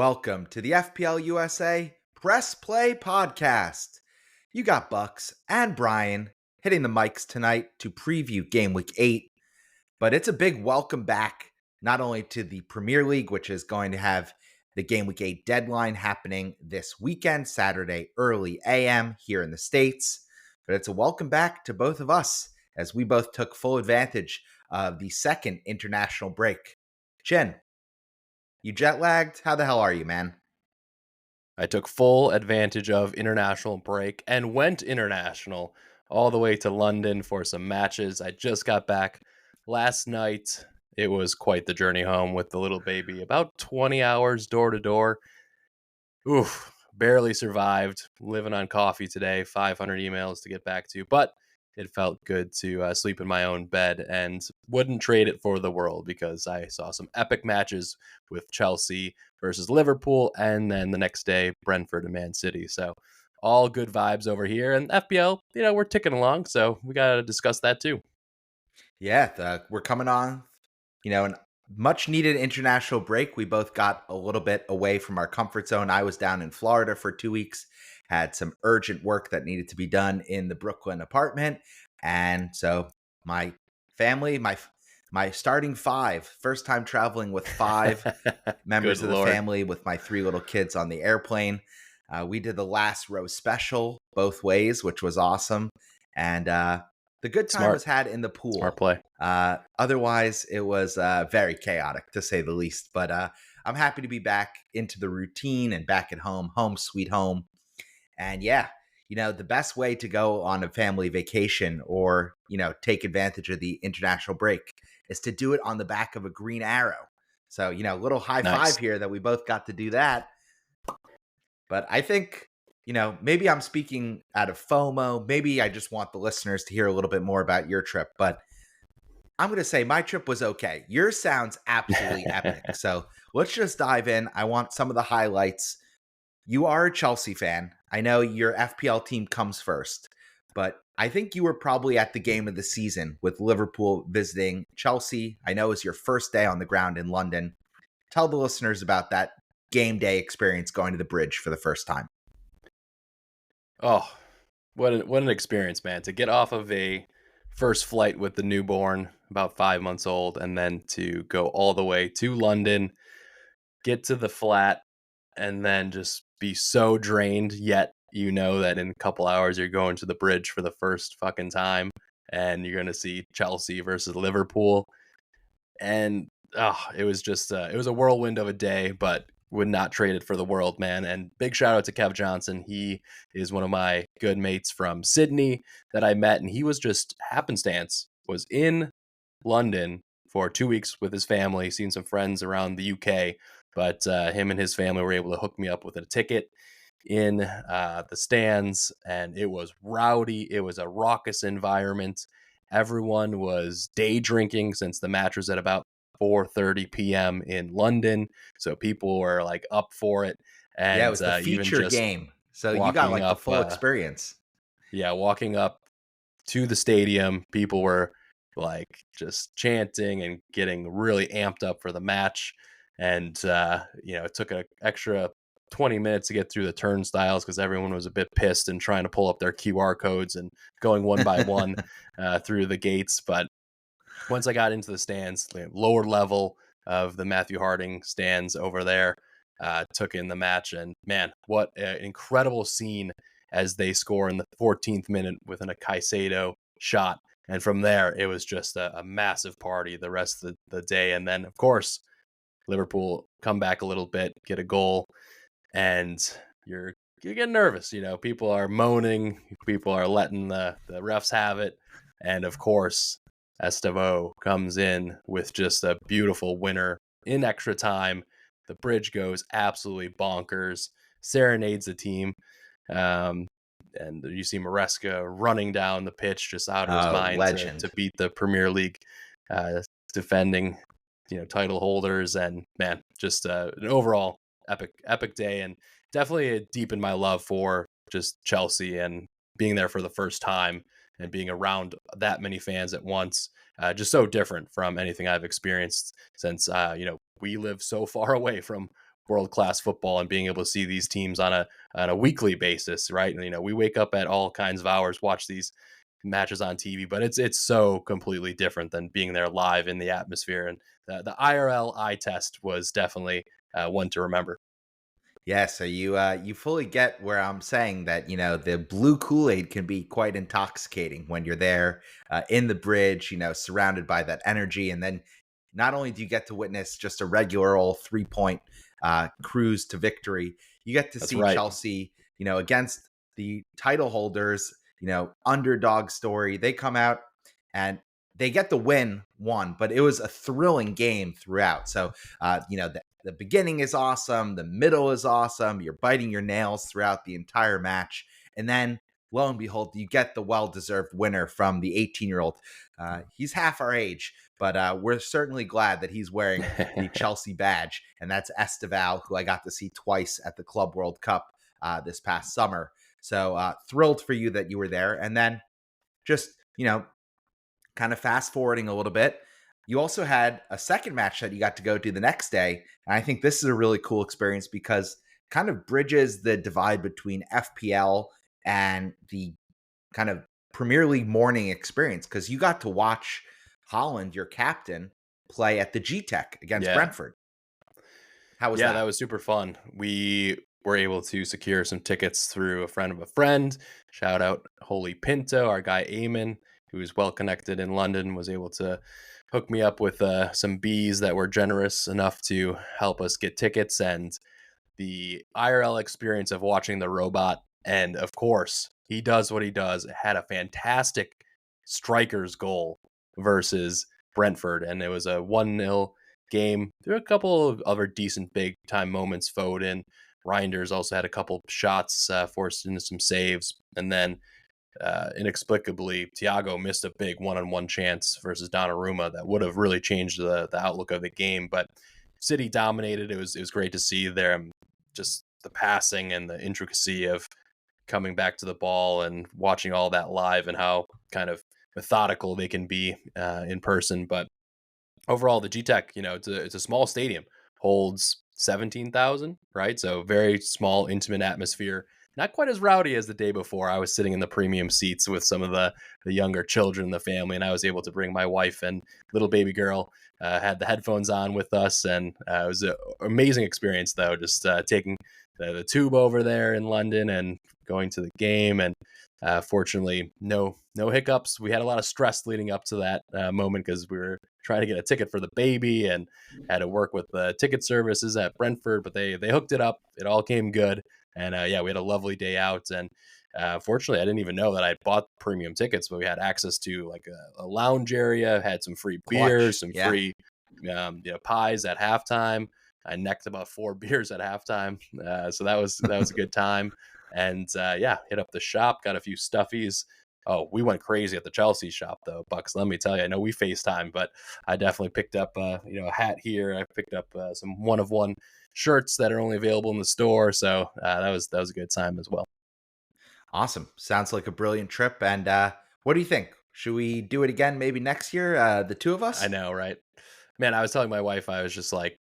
Welcome to the FPL USA Press Play Podcast. You got Bucks and Brian hitting the mics tonight to preview Game Week 8, but it's a big welcome back, not only to the Premier League, which is going to have the Game Week 8 deadline happening this weekend, Saturday, early AM here in the States, but it's a welcome back to both of us as we both took full advantage of the second international break. Chin, you jet lagged? How the hell are you, man? I took full advantage of international break and went international all the way to London for some matches. I just got back last night. It was quite the journey home with the little baby. About 20 hours door to door. Oof, barely survived. Living on coffee today. 500 emails to get back to, but it felt good to sleep in my own bed and wouldn't trade it for the world because I saw some epic matches with Chelsea versus Liverpool, and then the next day, Brentford and Man City. So all good vibes over here. And FPL, we're ticking along, so we got to discuss that too. Yeah, we're coming on, an much needed international break. We both got a little bit away from our comfort zone. I was down in Florida for 2 weeks, had some urgent work that needed to be done in the Brooklyn apartment. And so my family, my starting five, first time traveling with five members of the family with my three little kids on the airplane. We did the last row special both ways, which was awesome. And the good time was had in the pool. Smart play. Otherwise, it was very chaotic, to say the least. But I'm happy to be back into the routine and back at home sweet home. And yeah, the best way to go on a family vacation or, take advantage of the international break is to do it on the back of a green arrow. So, little high five here that we both got to do that. But I think, maybe I'm speaking out of FOMO. Maybe I just want the listeners to hear a little bit more about your trip. But I'm going to say my trip was okay. Yours sounds absolutely epic. So let's just dive in. I want some of the highlights. You are a Chelsea fan. I know your FPL team comes first, but I think you were probably at the game of the season with Liverpool visiting Chelsea. I know it was your first day on the ground in London. Tell the listeners about that game day experience going to the bridge for the first time. Oh, what an experience, man. To get off of a first flight with the newborn, about 5 months old, and then to go all the way to London, get to the flat, and then just be so drained, yet you know that in a couple hours you're going to the bridge for the first fucking time, and you're going to see Chelsea versus Liverpool. And it was just, it was a whirlwind of a day, but would not trade it for the world, man. And big shout out to Kev Johnson. He is one of my good mates from Sydney that I met, and he was just happenstance, was in London for 2 weeks with his family, seeing some friends around the UK, but him and his family were able to hook me up with a ticket in the stands, and it was rowdy. It was a raucous environment. Everyone was day drinking since the match was at about 4:30 p.m. in London, so people were like up for it. And yeah, it was the feature game, so you got like the full experience. Yeah, walking up to the stadium, people were like just chanting and getting really amped up for the match. And it took an extra 20 minutes to get through the turnstiles because everyone was a bit pissed and trying to pull up their QR codes and going one by one through the gates. But once I got into the stands, the lower level of the Matthew Harding stands over there, took in the match. And man, what an incredible scene as they score in the 14th minute with a Caicedo shot. And from there, it was just a massive party the rest of the day. And then, of course, Liverpool come back a little bit, get a goal, and you're getting nervous. People are moaning, people are letting the refs have it. And of course, Estêwãowww comes in with just a beautiful winner in extra time. The bridge goes absolutely bonkers, serenades the team. And you see Maresca running down the pitch just out of his mind to beat the Premier League defending title holders. And man, just an overall epic day, and definitely deepened my love for just Chelsea and being there for the first time and being around that many fans at once. Just so different from anything I've experienced since we live so far away from world-class football and being able to see these teams on a weekly basis, right? And, we wake up at all kinds of hours, watch these matches on TV, but it's so completely different than being there live in the atmosphere. And the IRL eye test was definitely one to remember. Yeah, so you fully get where I'm saying that the blue Kool-Aid can be quite intoxicating when you're there in the bridge, surrounded by that energy, and then not only do you get to witness just a regular old 3-point cruise to victory, you get to That's see right. Chelsea, against the title holders, underdog story. They come out and they get the win one, but it was a thrilling game throughout. So the beginning is awesome. The middle is awesome. You're biting your nails throughout the entire match. And then, lo and behold, you get the well-deserved winner from the 18-year-old. He's half our age, but we're certainly glad that he's wearing the Chelsea badge. And that's Estêwãowww, who I got to see twice at the Club World Cup this past summer. So thrilled for you that you were there. And then just, kind of fast forwarding a little bit, you also had a second match that you got to go to the next day. And I think this is a really cool experience because kind of bridges the divide between FPL and the kind of Premier League morning experience, because you got to watch Holland, your captain, play at the G-Tech against Yeah. Brentford. How was Yeah, that? that was super fun. We were able to secure some tickets through a friend of a friend. Shout out Holy Pinto, our guy Eamon, who is well connected in London, was able to hook me up with some bees that were generous enough to help us get tickets. And the IRL experience of watching the robot, and of course, he does what he does, had a fantastic striker's goal versus Brentford, and it was a 1-0 game. There were a couple of other decent big time moments. Foden, Reinders also had a couple shots forced into some saves, and then inexplicably, Thiago missed a big one-on-one chance versus Donnarumma that would have really changed the outlook of the game. But City dominated. It was great to see there, just the passing and the intricacy of coming back to the ball and watching all that live and how kind of methodical they can be in person. But overall, the G-Tech, it's a small stadium, holds 17,000, right? So very small, intimate atmosphere. Not quite as rowdy as the day before. I was sitting in the premium seats with some of the younger children in the family, and I was able to bring my wife and little baby girl. Had the headphones on with us, and it was an amazing experience, though, just taking the tube over there in London and going to the game. And fortunately, no hiccups. We had a lot of stress leading up to that moment because we were trying to get a ticket for the baby and had to work with the ticket services at Brentford, but they hooked it up. It all came good. And yeah, we had a lovely day out. And fortunately, I didn't even know that I bought premium tickets, but we had access to like a lounge area, had some free beers, Clutch. some Yeah. free pies at halftime. I necked about 4 beers at halftime, so that was a good time. And yeah, hit up the shop, got a few stuffies. Oh, we went crazy at the Chelsea shop though, Bucks. Let me tell you, I know we FaceTime, but I definitely picked up a hat here. I picked up some one of one shirts that are only available in the store. So that was a good time as well. Awesome. Sounds like a brilliant trip. And what do you think? Should we do it again maybe next year, the two of I us? know, right? Man, I was telling my wife, I was just like,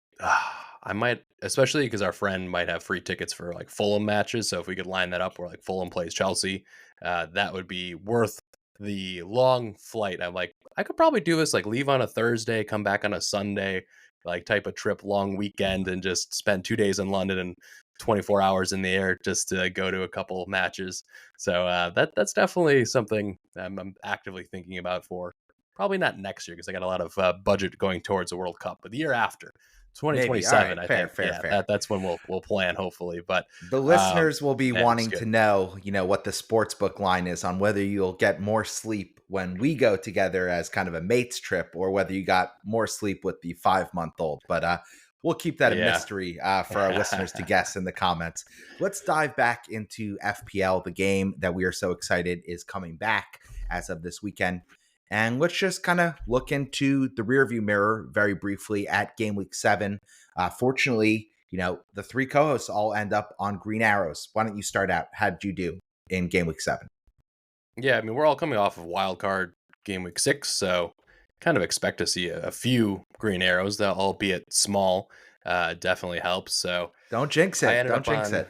I might, especially because our friend might have free tickets for like Fulham matches. So if we could line that up where like Fulham plays Chelsea, that would be worth the long flight. I'm like, I could probably do this, like leave on a Thursday, come back on a Sunday, like type of trip, long weekend, and just spend 2 days in London and 24 hours in the air just to go to a couple matches. So that's definitely something I'm actively thinking about for probably not next year because I got a lot of budget going towards the World Cup, but the year after, Maybe. All 2027, right. I Fair, think, fair, yeah, fair. that's when we'll plan hopefully. But The listeners will be man, it's wanting good. to know, what the sportsbook line is on whether you'll get more sleep when we go together as kind of a mates trip or whether you got more sleep with the 5-month-old. But we'll keep that a Yeah. mystery for our listeners to guess in the comments. Let's dive back into FPL. The game that we are so excited is coming back as of this weekend. And let's just kind of look into the rearview mirror very briefly at game week 7. Fortunately, the three co-hosts all end up on green arrows. Why don't you start out? How did you do in game week 7? Yeah, I mean, we're all coming off of Wildcard game week 6, so kind of expect to see a few green arrows, albeit small. definitely helps. So Don't jinx I it. ended Don't up jinx on it.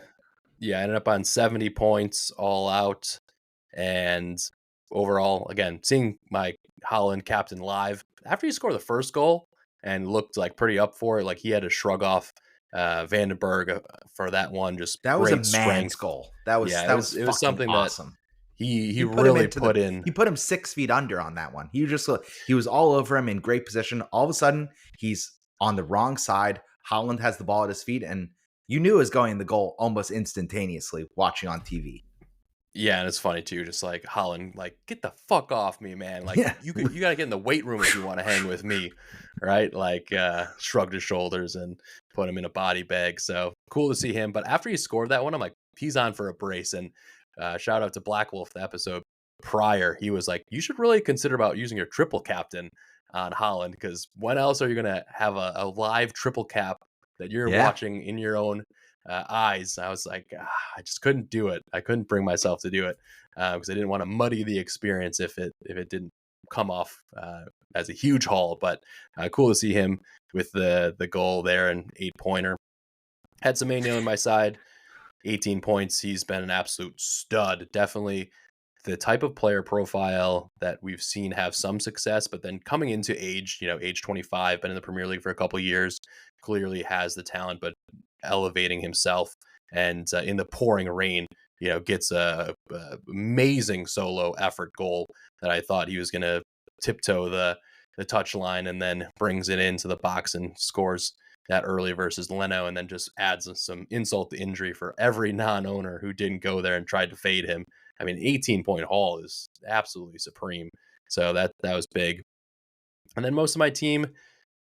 yeah, I ended up on 70 points all out. And overall, again, seeing my Holland captain live after he scored the first goal and looked like pretty up for it, like he had to shrug off Vandenberg for that one. Just That was a great man's strength. goal. That was Yeah, that was it was fucking something that awesome. he He put him really into the put in. he put him 6 feet under on that one. He was all over him in great position. All of a sudden, he's on the wrong side. Holland has the ball at his feet, and you knew it was going in the goal almost instantaneously watching on TV. Yeah, and it's funny too, just like Holland, like, get the fuck off me, man. Like Yeah. you gotta get in the weight room if you want to hang with me. Right? Like shrugged his shoulders and put him in a body bag. So cool to see him. But after he scored that one, I'm like, he's on for a brace. And shout out to Black Wolf, the episode prior. He was like, you should really consider about using your triple captain on Holland, because when else are you gonna have a live triple cap that you're Yeah. watching in your own eyes? I was like, I just couldn't do it. I couldn't bring myself to do it because I didn't want to muddy the experience if it didn't come off as a huge haul. But cool to see him with the goal there, and 8-pointer. Had some Manuel on my side, 18 points. He's been an absolute stud. Definitely the type of player profile that we've seen have some success, but then coming into age, age 25, been in the Premier League for a couple of years, clearly has the talent, but elevating himself. And in the pouring rain, gets a amazing solo effort goal that I thought he was going to tiptoe the touch line, and then brings it into the box and scores that early versus Leno, and then just adds some insult to injury for every non-owner who didn't go there and tried to fade him. I mean, 18-point haul is absolutely supreme. So that was big. And then most of my team,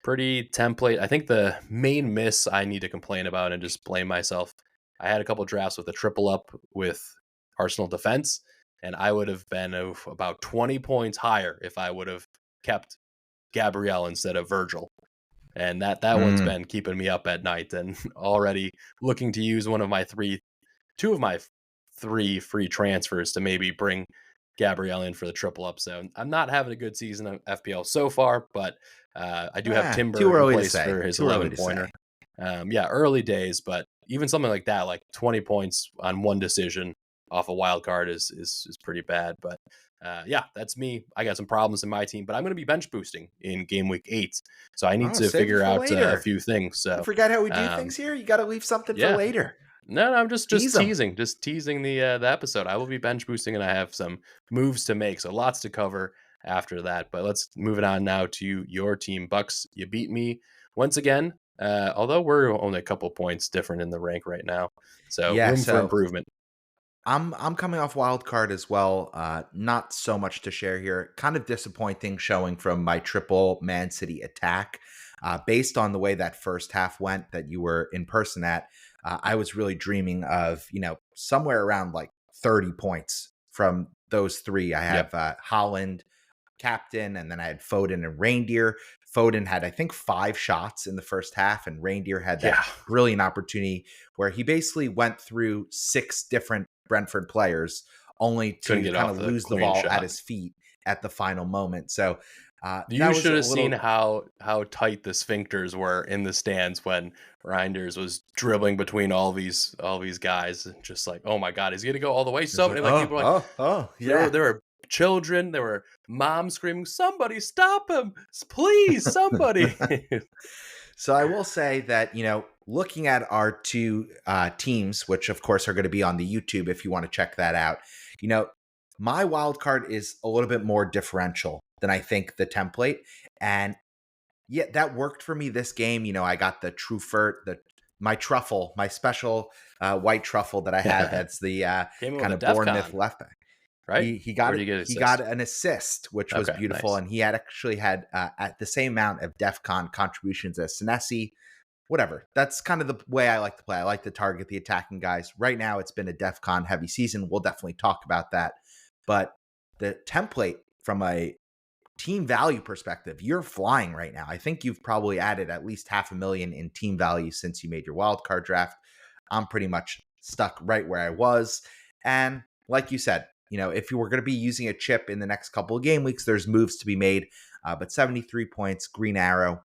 pretty template. I think the main miss I need to complain about and just blame myself, I had a couple drafts with a triple up with Arsenal defense, and I would have been about 20 points higher if I would have kept Gabriel instead of Virgil. And that one's been keeping me up at night, and already looking to use two of my three free transfers to maybe bring Gabriel in for the triple up. So I'm not having a good season of FPL so far, but I do have Too Timber in early to place say. for his Too early 11 to pointer. say. Yeah, early days, but even something like that, like 20 points on one decision off a wild card is pretty bad. But yeah, that's me. I got some problems in my team, but I'm going to be bench boosting in game week 8. So I need Oh, to save it figure for out a later. few things. You So forget how we do things here? You got to leave something for yeah, later. no, I'm just Tease them. teasing the episode. I will be bench boosting, and I have some moves to make, so lots to cover after that. But let's move it on now to your team, Bucks. You beat me once again, although we're only a couple points different in the rank right now, so Yeah, room for so improvement. I'm coming off wild card as well. Not so much to share here. Kind of disappointing showing from my triple Man City attack. Based on the way that first half went that you were in person at, I was really dreaming of, somewhere around like 30 points from those three. I have Holland, captain, and then I had Foden and Reindeer. Foden had, I think, 5 shots in the first half, and Reindeer had that brilliant opportunity where he basically went through 6 different Brentford players only to kind of lose the ball at his feet at the final moment. So you should have seen how tight the sphincters were in the stands when Reinders was dribbling between all these guys, and just like, oh my god, he's gonna go all the way. So many people were like, yeah. There were children, there were moms screaming, "Somebody stop him, please, somebody!" So I will say that, looking at our 2 teams, which of course are going to be on the YouTube if you want to check that out, my wild card is a little bit more differential than I think the template. And yeah, that worked for me this game. I got the Truffert, my truffle, my special white truffle that I have. That's the kind of Bournemouth left back. Right? He got an assist, which was beautiful. Nice. And he actually had at the same amount of DEFCON contributions as Senesi. Whatever. That's kind of the way I like to play. I like to target the attacking guys. Right now, it's been a DEFCON heavy season. We'll definitely talk about that. But the template from a team value perspective, you're flying right now. I think you've probably added at least 500,000 in team value since you made your wildcard draft. I'm pretty much stuck right where I was. And like you said, if you were going to be using a chip in the next couple of game weeks, there's moves to be made. But 73 points, green arrow.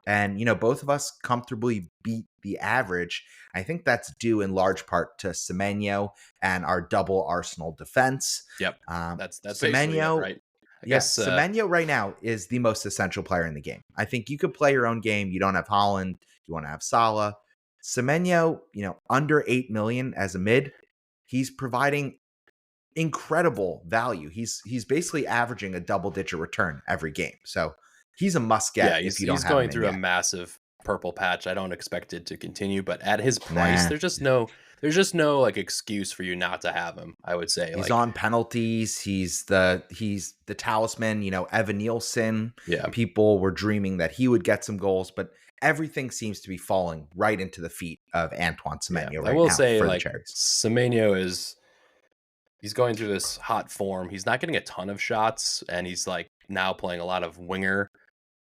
And, both of us comfortably beat the average. I think that's due in large part to Semenyo and our double Arsenal defense. Yep. Um, That's basically it, Semenyo, right? I yeah, guess Semenyo right now is the most essential player in the game. I think you could play your own game. You don't have Holland. You want to have Salah. Semenyo, under 8 million as a mid, he's providing incredible value. He's basically averaging a double-digit return every game. So he's a must yeah, get if you don't he's have him going in through a yet. massive purple patch. I don't expect it to continue, but at his price, Nah. there's just no like excuse for you not to have him. I would say He's like on penalties. He's the talisman, Evan Nielsen. yeah. People were dreaming that he would get some goals, but everything seems to be falling right into the feet of Antoine Yeah, Semenyo I right will now say for the like Cherries. Semenyo he's going through this hot form. He's not getting a ton of shots, and he's like now playing a lot of winger,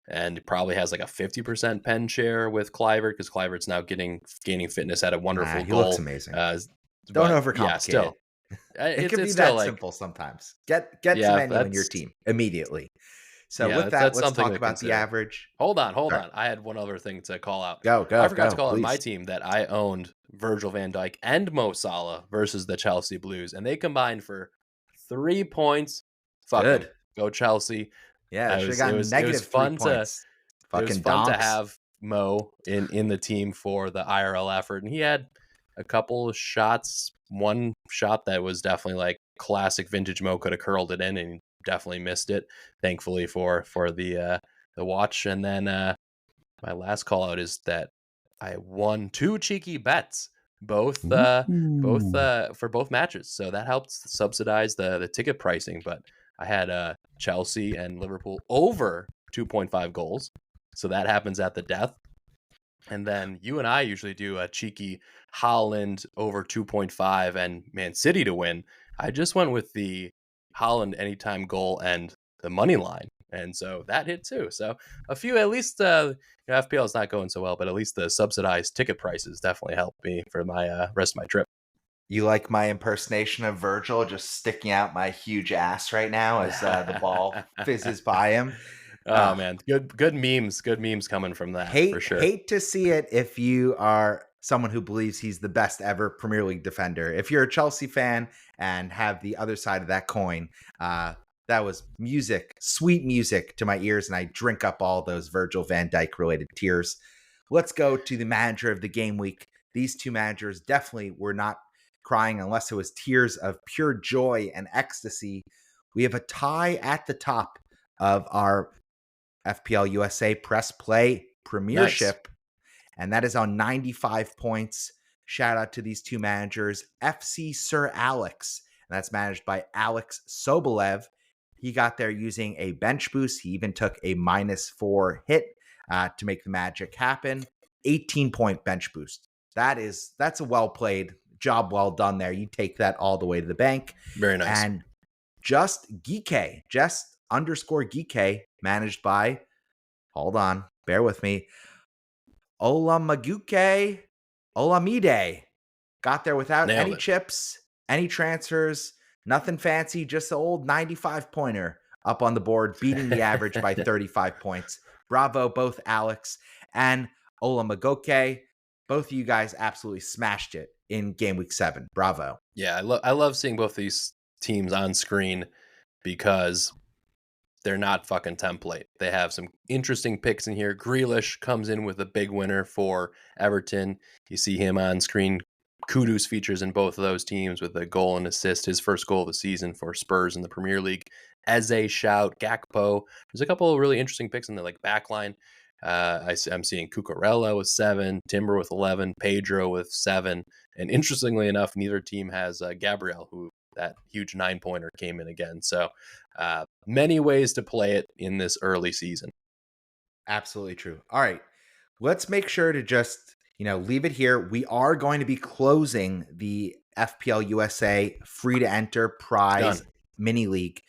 and probably has like a 50% pen share with Clivert because Clivert's now gaining fitness at a Nah, wonderful he looks goal. amazing. Uh, Don't but yeah, overcomplicate it. still, It could be it's still that like simple sometimes. Get yeah, Semenyo in your team immediately. So yeah, with that, that's let's something talk to about the consider. average. Hold on, hold Sorry. on. I had one other thing to call out. Go, I go, forgot to go, call out my please. team that I owned Virgil van Dijk and Mo Salah versus the Chelsea Blues, and they combined for 3 points. Fuck them. Good. Go Chelsea. Yeah, they I should have was it gotten was it was negative three fun to points. it was Fucking fun to donks. have Mo in the team for the IRL effort, and he had a couple of shots. One shot that was definitely like classic vintage Mo, could have curled it in, and definitely missed it. Thankfully for the watch, and then my last call out is that I won 2 cheeky bets, both Ooh. for both matches, so that helped subsidize the ticket pricing. But I had Chelsea and Liverpool over 2.5 goals, so that happens at the death. And then you and I usually do a cheeky Holland over 2.5 and Man City to win. I just went with the Holland anytime goal and the money line. And so that hit too. So a few, at least, FPL is not going so well, but at least the subsidized ticket prices definitely helped me for my rest of my trip. You like my impersonation of Virgil just sticking out my huge ass right now as the ball fizzes by him? Oh man, good memes coming from that for sure. Hate to see it if you are someone who believes he's the best ever Premier League defender. If you're a Chelsea fan and have the other side of that coin, that was music, sweet music to my ears, and I drink up all those Virgil van Dijk related tears. Let's go to the manager of the game week. These two managers definitely were not crying unless it was tears of pure joy and ecstasy. We have a tie at the top of our FPL USA Press Play Premiership, and that is on 95 points. Shout out to these two managers, FC Sir Alex, and that's managed by Alex Sobolev. He got there using a bench boost. He even took a -4 hit to make the magic happen. 18-point bench boost. That's a well played job, well done there. You take that all the way to the bank. Very nice. And just underscore Geeke, managed by, hold on, bear with me, Olamaguke Olamide. Got there without Nailed any it. chips, any transfers, nothing fancy, just the old 95 pointer up on the board, beating the average by 35 points. Bravo, both Alex and Olamagoke. Both of you guys absolutely smashed it in game week 7. Bravo. Yeah, I love seeing both these teams on screen because they're not fucking template. They have some interesting picks in here. Grealish comes in with a big winner for Everton. You see him on screen. Kudus features in both of those teams with a goal and assist. His first goal of the season for Spurs in the Premier League. Eze, Shout, Gakpo. There's a couple of really interesting picks in the back line. I'm seeing Cucurella with 7, Timber with 11, Pedro with 7. And interestingly enough, neither team has Gabriel, who that huge 9-pointer came in again. So many ways to play it in this early season. Absolutely true. All right. Let's make sure to just, leave it here. We are going to be closing the FPL USA free to enter prize mini league.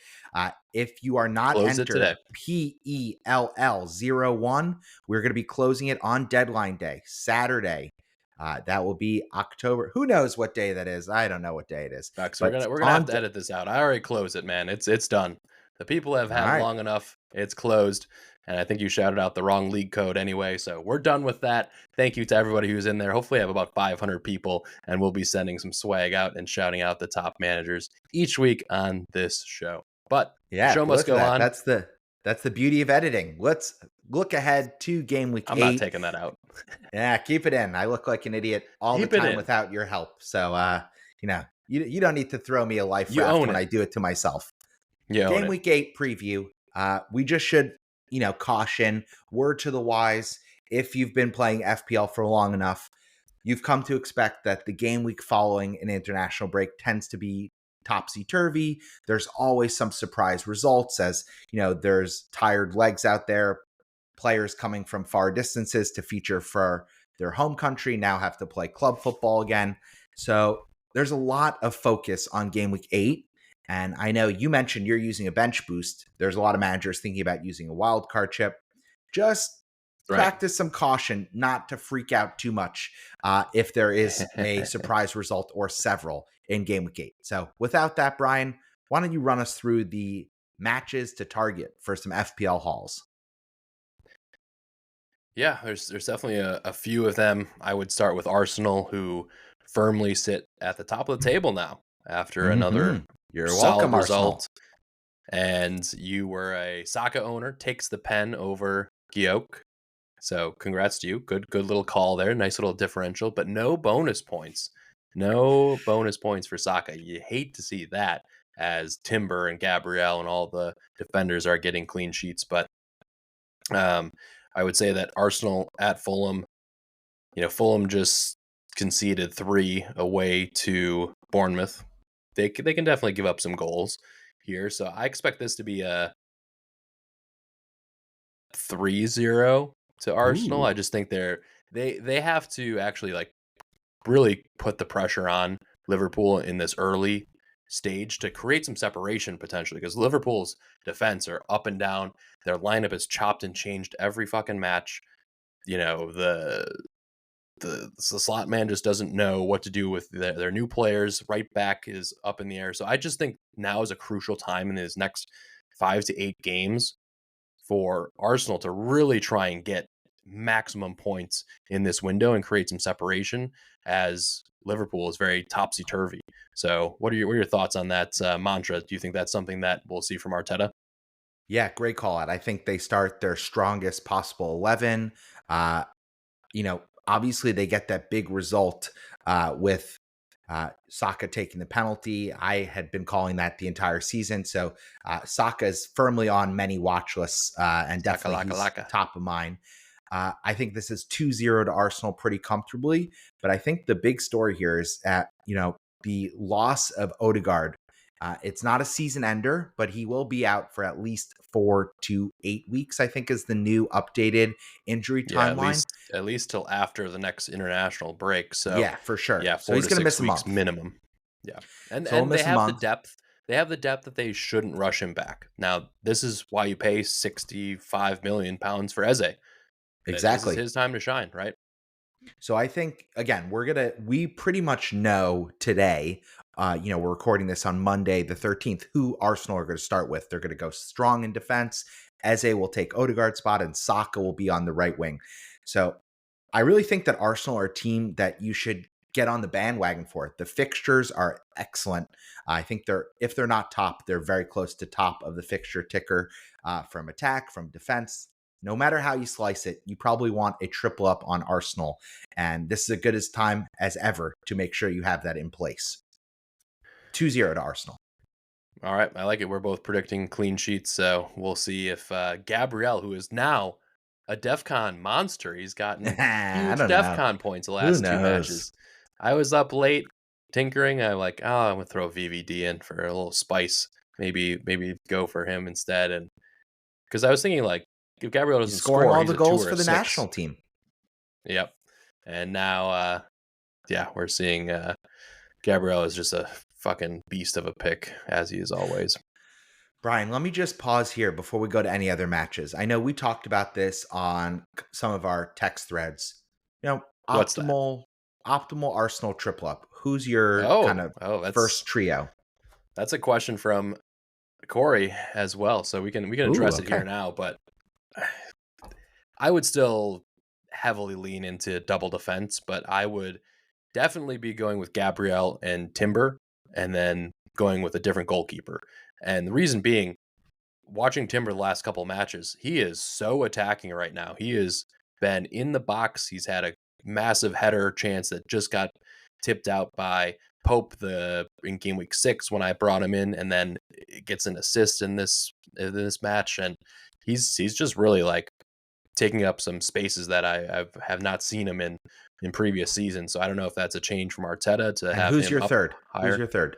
If you are not entered PELL01, we're going to be closing it on deadline day, Saturday. That will be October. Who knows what day that is? I don't know what day it is. So we're gonna have to edit this out. I already closed it, man. It's done. The people have had long enough. It's closed. And I think you shouted out the wrong league code anyway. So we're done with that. Thank you to everybody who's in there. Hopefully I have about 500 people, and we'll be sending some swag out and shouting out the top managers each week on this show. But the Yeah, show must look at go that. on. That's the beauty of editing. Let's look ahead to game week I'm 8. not taking that out. Yeah, keep it in. I look like an idiot all Keep the it time in. without your help. So, you don't need to throw me a life You raft own when it. I do it to myself. You own Game it. week 8 preview. We just should, caution, word to the wise. If you've been playing FPL for long enough, you've come to expect that the game week following an international break tends to be topsy-turvy. There's always some surprise results, as there's tired legs out there. Players coming from far distances to feature for their home country now have to play club football again. So there's a lot of focus on game week 8. And I know you mentioned you're using a bench boost. There's a lot of managers thinking about using a wildcard chip. Just practice some caution not to freak out too much if there is a surprise result or several in game week 8. So without that, Brian, why don't you run us through the matches to target for some FPL hauls? Yeah, there's definitely a few of them. I would start with Arsenal, who firmly sit at the top of the table now after another You're solid welcome, Arsenal. result. And you were a Saka owner, takes the pen over GW8. So congrats to you. Good little call there. Nice little differential, but no bonus points. No bonus points for Saka. You hate to see that, as Timber and Gabriel and all the defenders are getting clean sheets. But I would say that Arsenal at Fulham, Fulham just conceded 3 away to Bournemouth. They can definitely give up some goals here. So I expect this to be a 3-0 to Arsenal. Ooh. I just think they have to actually really put the pressure on Liverpool in this early stage to create some separation potentially, because Liverpool's defense are up and down. Their lineup is chopped and changed every fucking match. The slot man just doesn't know what to do with their new players. Right back is up in the air. So I just think now is a crucial time in his next 5 to 8 games for Arsenal to really try and get maximum points in this window and create some separation, as Liverpool is very topsy-turvy. So what are your thoughts on that mantra? Do you think that's something that we'll see from Arteta? Yeah, great call out. I think they start their strongest possible 11. Obviously they get that big result with Saka taking the penalty. I had been calling that the entire season. So Saka is firmly on many watch lists and definitely he's top of mind. I think this is 2-0 to Arsenal pretty comfortably. But I think the big story here is the loss of Odegaard. It's not a season ender, but he will be out for at least 4 to 8 weeks, I think is the new updated injury timeline. At least till after the next international break. So yeah, for sure. Yeah, 4 so he's to going to 6 miss a weeks month minimum. Yeah. And they have the depth. They have the depth that they shouldn't rush him back. Now, this is why you pay £65 million for Eze. Exactly. This is his time to shine, right? So I think, again, we pretty much know today, we're recording this on Monday, the 13th, who Arsenal are going to start with. They're going to go strong in defense. Eze will take Odegaard's spot and Saka will be on the right wing. So I really think that Arsenal are a team that you should get on the bandwagon for. The fixtures are excellent. I think if they're not top, they're very close to top of the fixture ticker from attack, from defense. No matter how you slice it, you probably want a triple up on Arsenal. And this is as good a time as ever to make sure you have that in place. 2-0 to Arsenal. All right. I like it. We're both predicting clean sheets. So we'll see if Gabriel, who is now a DEFCON monster, he's gotten huge DEFCON points the last 2 matches. I was up late tinkering. I'm like, I'm going to throw VVD in for a little spice. Maybe go for him instead. And because I was thinking, if Gabriel doesn't score, all he's the goals for the national team. Yep. And now, we're seeing Gabriel is just a fucking beast of a pick, as he is always. Brian, let me just pause here before we go to any other matches. I know we talked about this on some of our text threads. Optimal Arsenal triple up. Who's your first trio? That's a question from Corey as well, so we can address it here now. But I would still heavily lean into double defense, but I would definitely be going with Gabriel and Timber and then going with a different goalkeeper. And the reason being, watching Timber the last couple matches, he is so attacking right now. He has been in the box. He's had a massive header chance that just got tipped out by Pope in game week 6 when I brought him in, and then it gets an assist in this match, and he's just really like taking up some spaces that I have not seen him in previous seasons. So I don't know if that's a change from Arteta to And have who's him your up third? higher. Who's your third?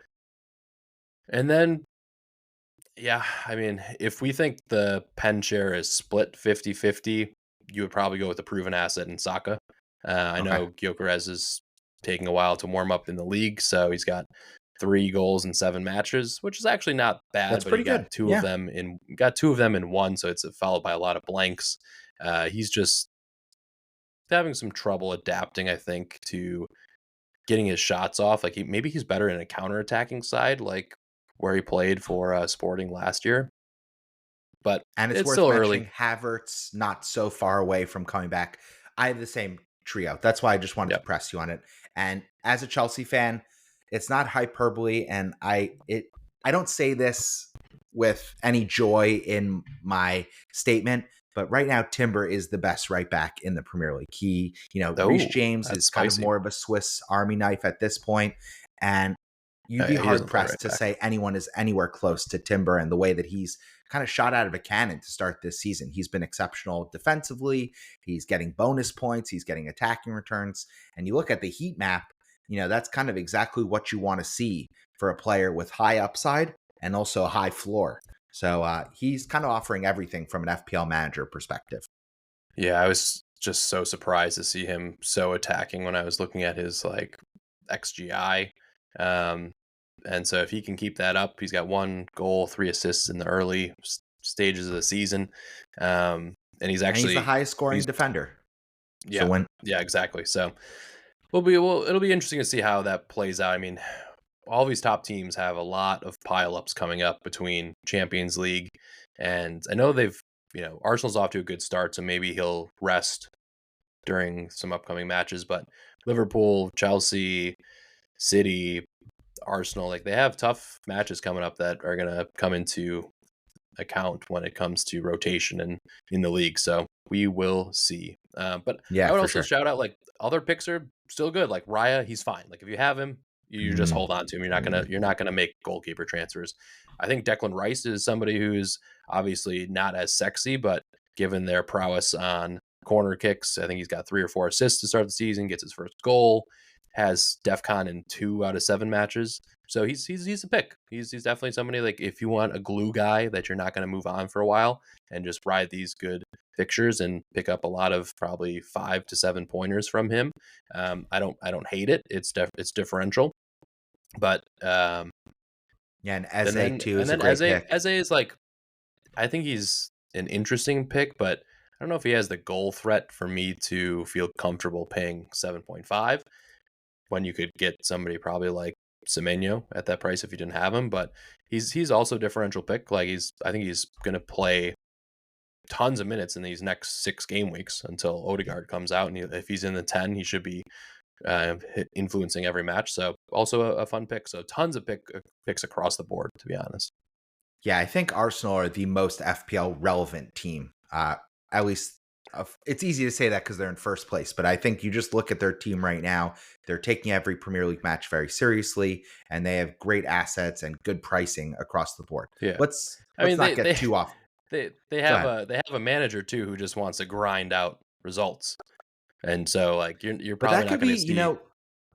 And then, yeah, I mean, if we think the pen share is split 50-50, you would probably go with the proven asset in Saka. I Okay. know Gyökeres is taking a while to warm up in the league, so he's got 3 goals in 7 matches, which is actually not bad. That's But he pretty got good. two Yeah. of them in one, so it's followed by a lot of blanks. He's just having some trouble adapting, I think, to getting his shots off. Like maybe he's better in a counter-attacking side, like where he played for Sporting last year. But And it's it's worth still mentioning early. Havertz not so far away from coming back. I have the same trio. That's why I just wanted to Yep. press you on it. And as a Chelsea fan, it's not hyperbole, and I don't say this with any joy in my statement, but right now Timber is the best right back in the Premier League. Reece Oh, James that's is kind of spicy. more of a Swiss Army knife at this point, and you'd be Yeah, he hard doesn't play pressed right to back. say anyone is anywhere close to Timber and the way that he's kind of shot out of a cannon to start this season. He's been exceptional defensively. He's getting bonus points. He's getting attacking returns. And you look at the heat map, that's kind of exactly what you want to see for a player with high upside and also a high floor. So he's kind of offering everything from an FPL manager perspective. Yeah, I was just so surprised to see him so attacking when I was looking at his like XGI. And so if he can keep that up, he's got 1 goal, 3 assists in the early stages of the season. And he's And he's the actually highest scoring he's defender. So yeah, yeah, exactly. So it'll be interesting to see how that plays out. I mean, all these top teams have a lot of pileups coming up between Champions League, and I know Arsenal's off to a good start, so maybe he'll rest during some upcoming matches. But Liverpool, Chelsea, City, Arsenal, like they have tough matches coming up that are going to come into account when it comes to rotation and in the league. So we will see. But yeah, I would for also sure. shout out like other picks are still good. Like Raya, he's fine. Like if you have him, you just hold on to him. You're not gonna make goalkeeper transfers. I think Declan Rice is somebody who's obviously not as sexy, but given their prowess on corner kicks, I think he's got 3 or 4 assists to start the season, gets his first goal, has DEFCON in 2 out of 7 matches. So he's a pick. He's definitely somebody like if you want a glue guy that you're not going to move on for a while and just ride these good fixtures and pick up a lot of probably 5 to 7 pointers from him. I don't hate it. It's differential, but Yeah, and Eze too is a great pick. Eze is like I think he's an interesting pick, but I don't know if he has the goal threat for me to feel comfortable paying 7.5 when you could get somebody probably like Semenyo at that price if you didn't have him. But he's also a differential pick. Like I think he's gonna play tons of minutes in these next 6 game weeks until Odegaard comes out, and if he's in the 10, he should be influencing every match. So also a fun pick. So tons of picks across the board, to be honest. Yeah, I think Arsenal are the most FPL relevant team. At least it's easy to say that because they're in first place, but I think you just look at their team right now. They're taking every Premier League match very seriously, and they have great assets and good pricing across the board. Yeah, Let's I mean not get too off. they Go have ahead. a manager too who just wants to grind out results, and so like you're But probably that not could going be, to see.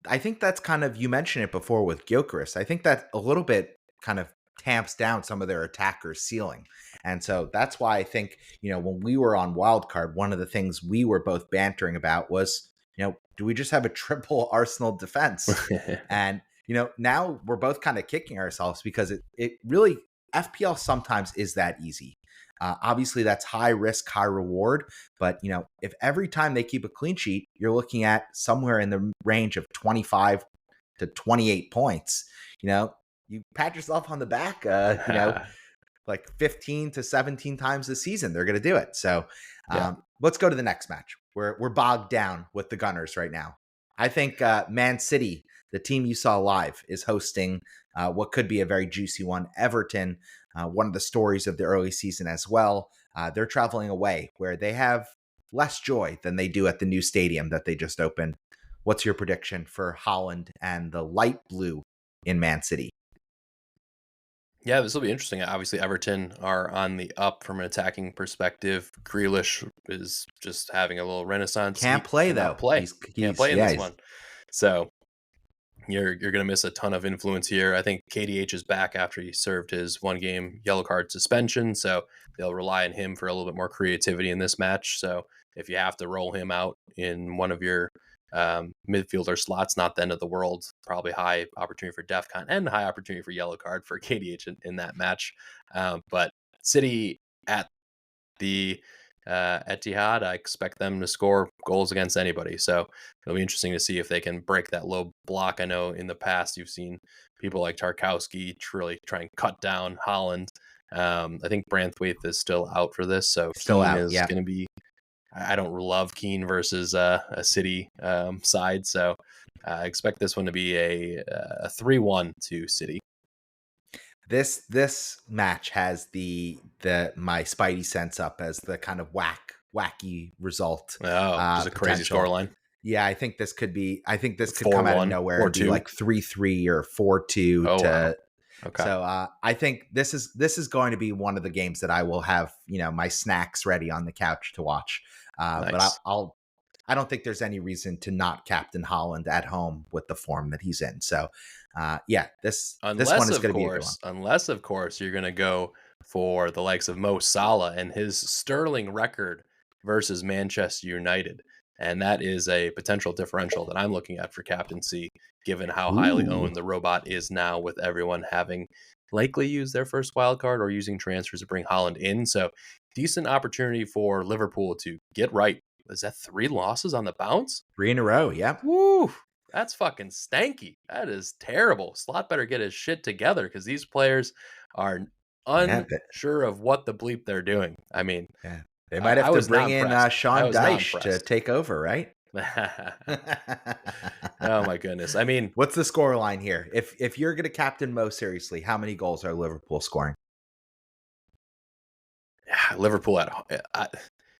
I think that's kind of, you mentioned it before with Gyökeres. I think that a little bit kind of tamps down some of their attackers' ceiling. And so that's why I think, when we were on Wildcard, one of the things we were both bantering about was, do we just have a triple Arsenal defense? And, now we're both kind of kicking ourselves because it really, FPL sometimes is that easy. Obviously, that's high risk, high reward. But, if every time they keep a clean sheet, you're looking at somewhere in the range of 25 to 28 points, you pat yourself on the back, like 15 to 17 times this season. They're going to do it. So Yeah. let's go to the next match. We're bogged down with the Gunners right now. I think Man City, the team you saw live, is hosting what could be a very juicy one. Everton, one of the stories of the early season as well. They're traveling away where they have less joy than they do at the new stadium that they just opened. What's your prediction for Holland and the light blue in Man City? Yeah, this will be interesting. Obviously, Everton are on the up from an attacking perspective. Grealish is just having a little renaissance. Can't He play cannot though. play. Can't play in this He's one. So you're going to miss a ton of influence here. I think KDH is back after he served his 1-game yellow card suspension, so they'll rely on him for a little bit more creativity in this match. So if you have to roll him out in one of your midfielder slots, not the end of the world. Probably high opportunity for DEFCON and high opportunity for yellow card for KDH in that match. But City at the Etihad, I expect them to score goals against anybody. So it'll be interesting to see if they can break that low block. I know in the past you've seen people like Tarkowski really try and cut down Holland. I think Branthwaite is still out for this, so still Keane out. is going to be. I don't love Keane versus a City side, so I expect this one to be a 3-1 to City. This match has the my spidey sense up as the kind of wacky result. Just a crazy scoreline. Yeah, I think this could be. I think this could come out of nowhere and be like 3-3 or 4-2. Wow. Okay. So I think this is going to be one of the games that I will have my snacks ready on the couch to watch. Nice. But I don't think there's any reason to not captain Holland at home with the form that he's in. So this one is going to be a good one. Unless of course you're going to go for the likes of Mo Salah and his sterling record versus Manchester United. And that is a potential differential that I'm looking at for captaincy, given how highly owned the robot is now, with everyone having likely used their first wild card or using transfers to bring Holland in. So decent opportunity for Liverpool to get right. Is that 3 losses on the bounce? 3 in a row, yeah. Woo! That's fucking stanky. That is terrible. Slot better get his shit together because these players are unsure of what the bleep they're doing. I mean, they might have to bring in Sean Dyche to take over, right? Oh my goodness. I mean, what's the score line here? If you're going to captain Mo seriously, how many goals are Liverpool scoring? Liverpool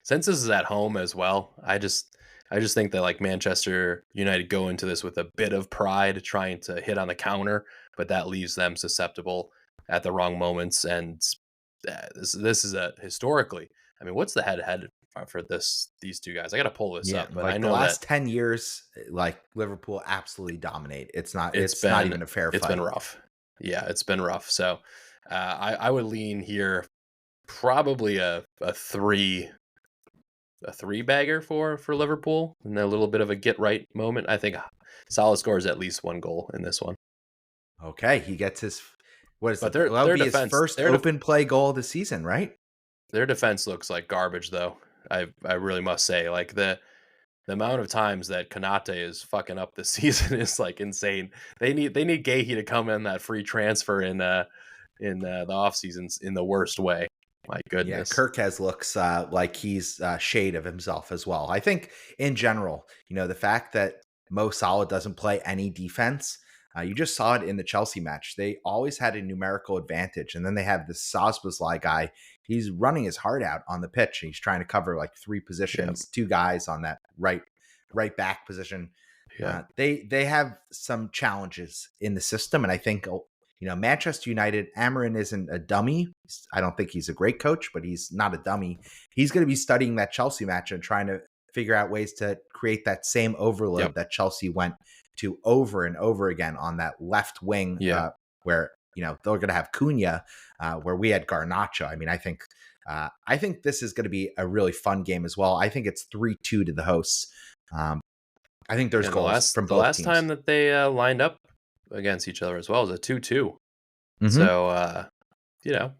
since this is at home as well, I just think that like Manchester United go into this with a bit of pride, trying to hit on the counter, but that leaves them susceptible at the wrong moments. And this is historically. I mean, what's the head-to-head for these two guys? I got to pull this up, but like I know the last 10 years, like Liverpool absolutely dominate. It's not even a fair fight. It's been rough. Yeah, it's been rough. So I would lean here probably a three bagger for Liverpool and a little bit of a get right moment. I think Salah scores at least 1 goal in this one. Okay, he gets his their his first open play goal of the season, right? Their defense looks like garbage, though. I really must say, like the amount of times that Konate is fucking up this season is like insane. They need Gahey to come in that free transfer in the off seasons in the worst way. My goodness. Yeah, Kirkes looks like he's a shade of himself as well. I think in general, the fact that Mo Salah doesn't play any defense, you just saw it in the Chelsea match. They always had a numerical advantage. And then they have this Szoboszlai guy. He's running his heart out on the pitch. He's trying to cover like 3 positions, 2 guys on that right back position. Yeah. They have some challenges in the system. And I think Manchester United, Amarin isn't a dummy. I don't think he's a great coach, but he's not a dummy. He's going to be studying that Chelsea match and trying to figure out ways to create that same overload that Chelsea went to over and over again on that left wing, where they're going to have Cunha, where we had Garnacho. I mean, I think this is going to be a really fun game as well. I think it's 3-2 to the hosts. I think there's goals from both the last teams. time that they lined up against each other as well as a 2-2. Mm-hmm. So a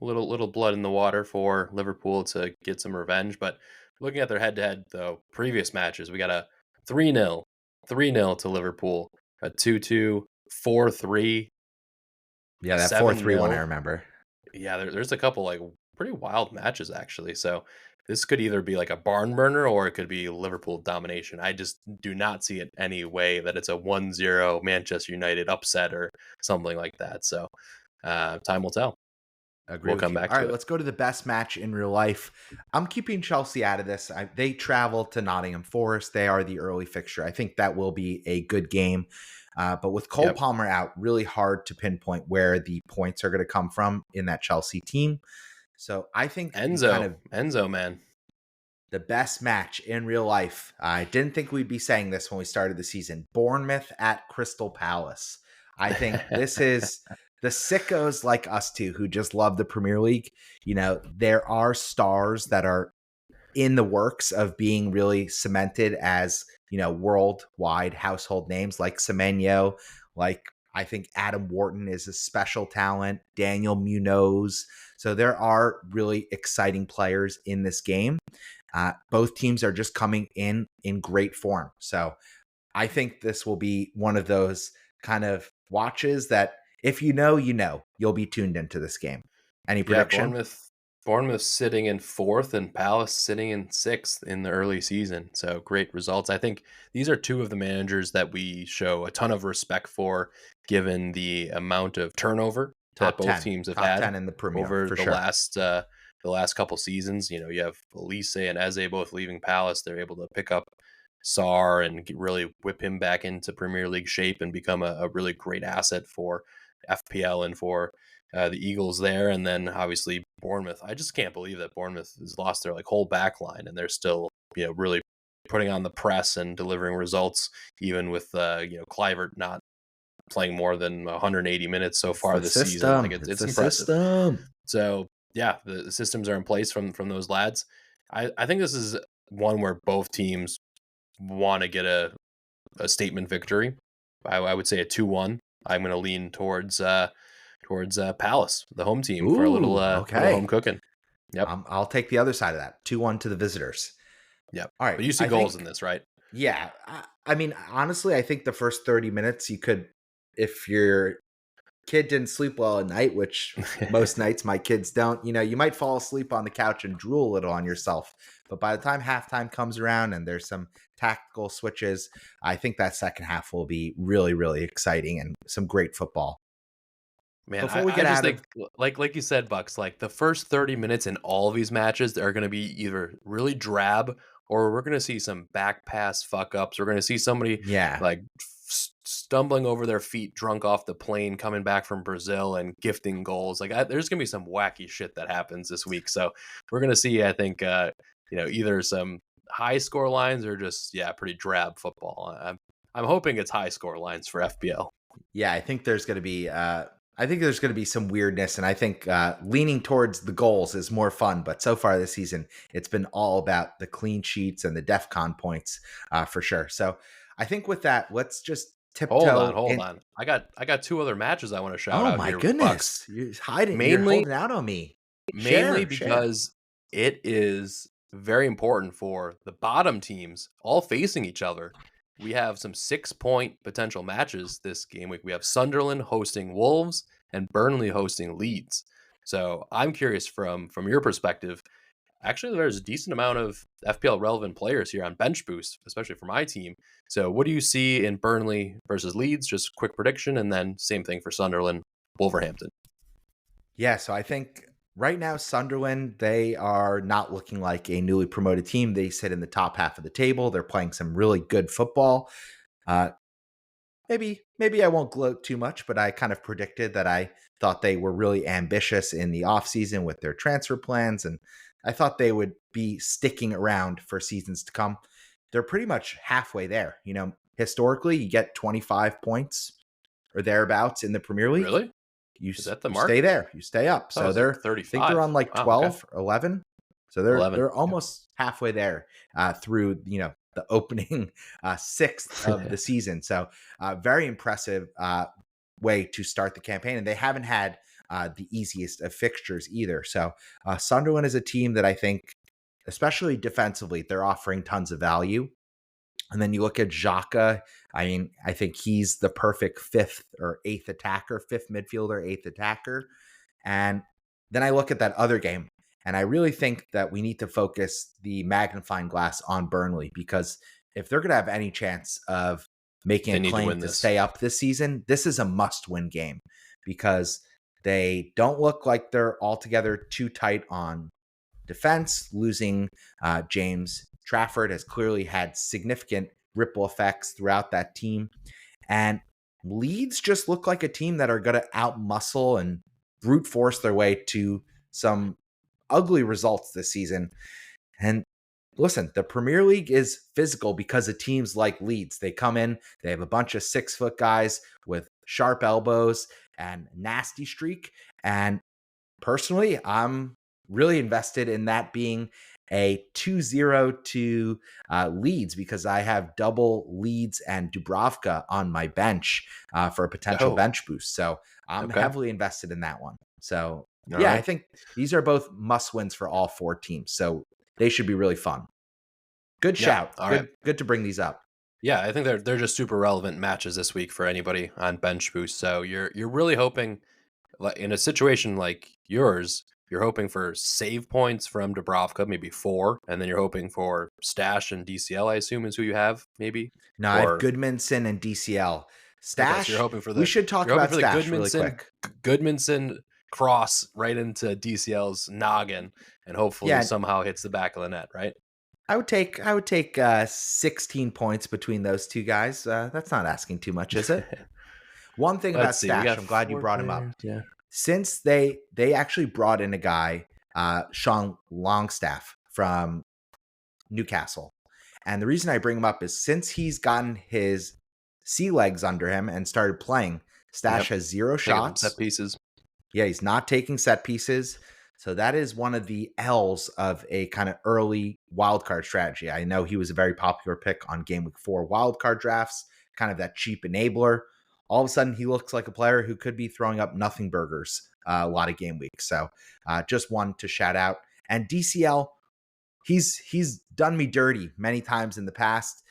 little blood in the water for Liverpool to get some revenge. But looking at their head-to-head though previous matches, we got a 3-0 to Liverpool, a 2-2, 4-3. Yeah, that 4-3 one I remember. Yeah, there's a couple like pretty wild matches actually. So this could either be like a barn burner or it could be Liverpool domination. I just do not see it any way that it's a 1-0 Manchester United upset or something like that. So time will tell. Agree We'll with come you. back All to right, it. let's go to the best match in real life. I'm keeping Chelsea out of this. They travel to Nottingham Forest. They are the early fixture. I think that will be a good game. But with Cole Yep. Palmer out, really hard to pinpoint where the points are going to come from in that Chelsea team. So I think the kind of Enzo, man. the best match in real life. I didn't think we'd be saying this when we started the season. Bournemouth at Crystal Palace. I think this is the sickos like us two who just love the Premier League. You know, there are stars that are in the works of being really cemented as, you know, worldwide household names like Semenyo, like I think Adam Wharton is a special talent, Daniel Munoz. So there are really exciting players in this game. Both teams are just coming in great form. So I think this will be one of those kind of watches that if you know, you know, you'll be tuned into this game. Any Yeah, prediction? Bournemouth sitting in fourth and Palace sitting in sixth in the early season. So great results. I think these are two of the managers that we show a ton of respect for, given the amount of turnover that both teams have Top had 10 in the Premier over for sure. the last couple seasons. You know, you have Elise and Eze both leaving Palace. They're able to pick up Sar and really whip him back into Premier League shape and become a really great asset for FPL and for the Eagles there, and then obviously Bournemouth. I just can't believe that Bournemouth has lost their like whole back line, and they're still really putting on the press and delivering results, even with Clivert not playing more than 180 minutes so It's far the this season. Like system. It's it's the impressive. system. So yeah, the systems are in place from those lads. I think this is one where both teams want to get a statement victory. I would say a 2-1. I'm going to lean towards Palace, the home team, for a Ooh, little home okay. cooking. Yep, I'll take the other side of that. 2-1 to the visitors. yep. All right. But you see I goals in think, this, right? yeah. I mean, honestly, I think the first 30 minutes you could, if your kid didn't sleep well at night, which most nights my kids don't, you know, you might fall asleep on the couch and drool a little on yourself. But by the time halftime comes around and there's some tactical switches, I think that second half will be really, really exciting and some great football. Man, Before we I get just out think of, like you said, Bucks, like the first 30 minutes in all of these matches are going to be either really drab or we're going to see some back pass fuck ups. We're going to see somebody yeah, like stumbling over their feet drunk off the plane coming back from Brazil and gifting goals. Like there's going to be some wacky shit that happens this week. So we're going to see I think either some high score lines or just pretty drab football. I'm hoping it's high score lines for FPL. yeah, I think there's going to be some weirdness, and I think leaning towards the goals is more fun. But so far this season, it's been all about the clean sheets and the DEFCON points for sure. So I think with that, let's just tiptoe Hold in. on. I got two other matches I want to shout Oh out my here, Bucks. goodness, you're hiding, you're Mainly holding out on me. mainly Share. because it is very important for the bottom teams all facing each other. We have some 6-point potential matches this game week. We have Sunderland hosting Wolves and Burnley hosting Leeds. So I'm curious from your perspective. Actually, there's a decent amount of FPL relevant players here on Bench Boost, especially for my team. So, what do you see in Burnley versus Leeds? Just quick prediction, and then same thing for Sunderland, Wolverhampton. Yeah, so I think right now Sunderland, they are not looking like a newly promoted team. They sit in the top half of the table. They're playing some really good football. Uh, maybe I won't gloat too much, but I kind of predicted that I thought they were really ambitious in the offseason with their transfer plans, and I thought they would be sticking around for seasons to come. They're pretty much halfway there. You know, historically, you get 25 points or thereabouts in the Premier League. Really? You Is that the you stay mark? there, you stay up. Oh, it So was like I think they're 35. on like Wow. Okay. 12 or 11. So 11. they're almost halfway there through the opening sixth of the season. So very impressive way to start the campaign, and they haven't had the easiest of fixtures either. So Sunderland is a team that I think, especially defensively, they're offering tons of value. And then you look at Xhaka. I mean, I think he's the perfect fifth midfielder, eighth attacker. And Then I look at that other game, and I really think that we need to focus the magnifying glass on Burnley, because if they're going to have any chance of making They a need to claim win to this. stay up this season, this is a must-win game, because they don't look like they're altogether too tight on defense. Losing James Trafford has clearly had significant ripple effects throughout that team. And Leeds just look like a team that are going to outmuscle and brute force their way to some ugly results this season. And listen, the Premier League is physical because of teams like Leeds. They come in, they have a bunch of 6-foot guys with sharp elbows and nasty streak. And personally, I'm really invested in that being a 2-0 to Leeds, because I have double Leeds and Dubravka on my bench for a potential bench boost. So I'm heavily invested in that one. So yeah, I think these are both must wins for all 4 teams. So they should be really fun. Good shout. Good to bring these up. Yeah, I think they're just super relevant matches this week for anybody on bench boost. So you're really hoping, like in a situation like yours, you're hoping for save points from Dubravka, maybe 4, and then you're hoping for Stash and DCL, I assume is who you have, maybe. No, I have Goodmanson and DCL. Stash. Okay, so you're hoping for we should talk about Stash really quick. Goodmanson cross right into DCL's noggin, and hopefully somehow hits the back of the net, right? I would take 16 points between those two guys. That's not asking too much, is it? One thing about Stash, I'm glad you brought him up. Yeah. Since they actually brought in a guy, Sean Longstaff from Newcastle. And the reason I bring him up is since he's gotten his sea legs under him and started playing, Stash has 0 shots. Set pieces. Yeah, he's not taking set pieces. So that is one of the L's of a kind of early wildcard strategy. I know he was a very popular pick on Game Week 4 wildcard drafts, kind of that cheap enabler. All of a sudden, he looks like a player who could be throwing up nothing burgers a lot of game weeks. So just one to shout out. And DCL, he's done me dirty many times in the past.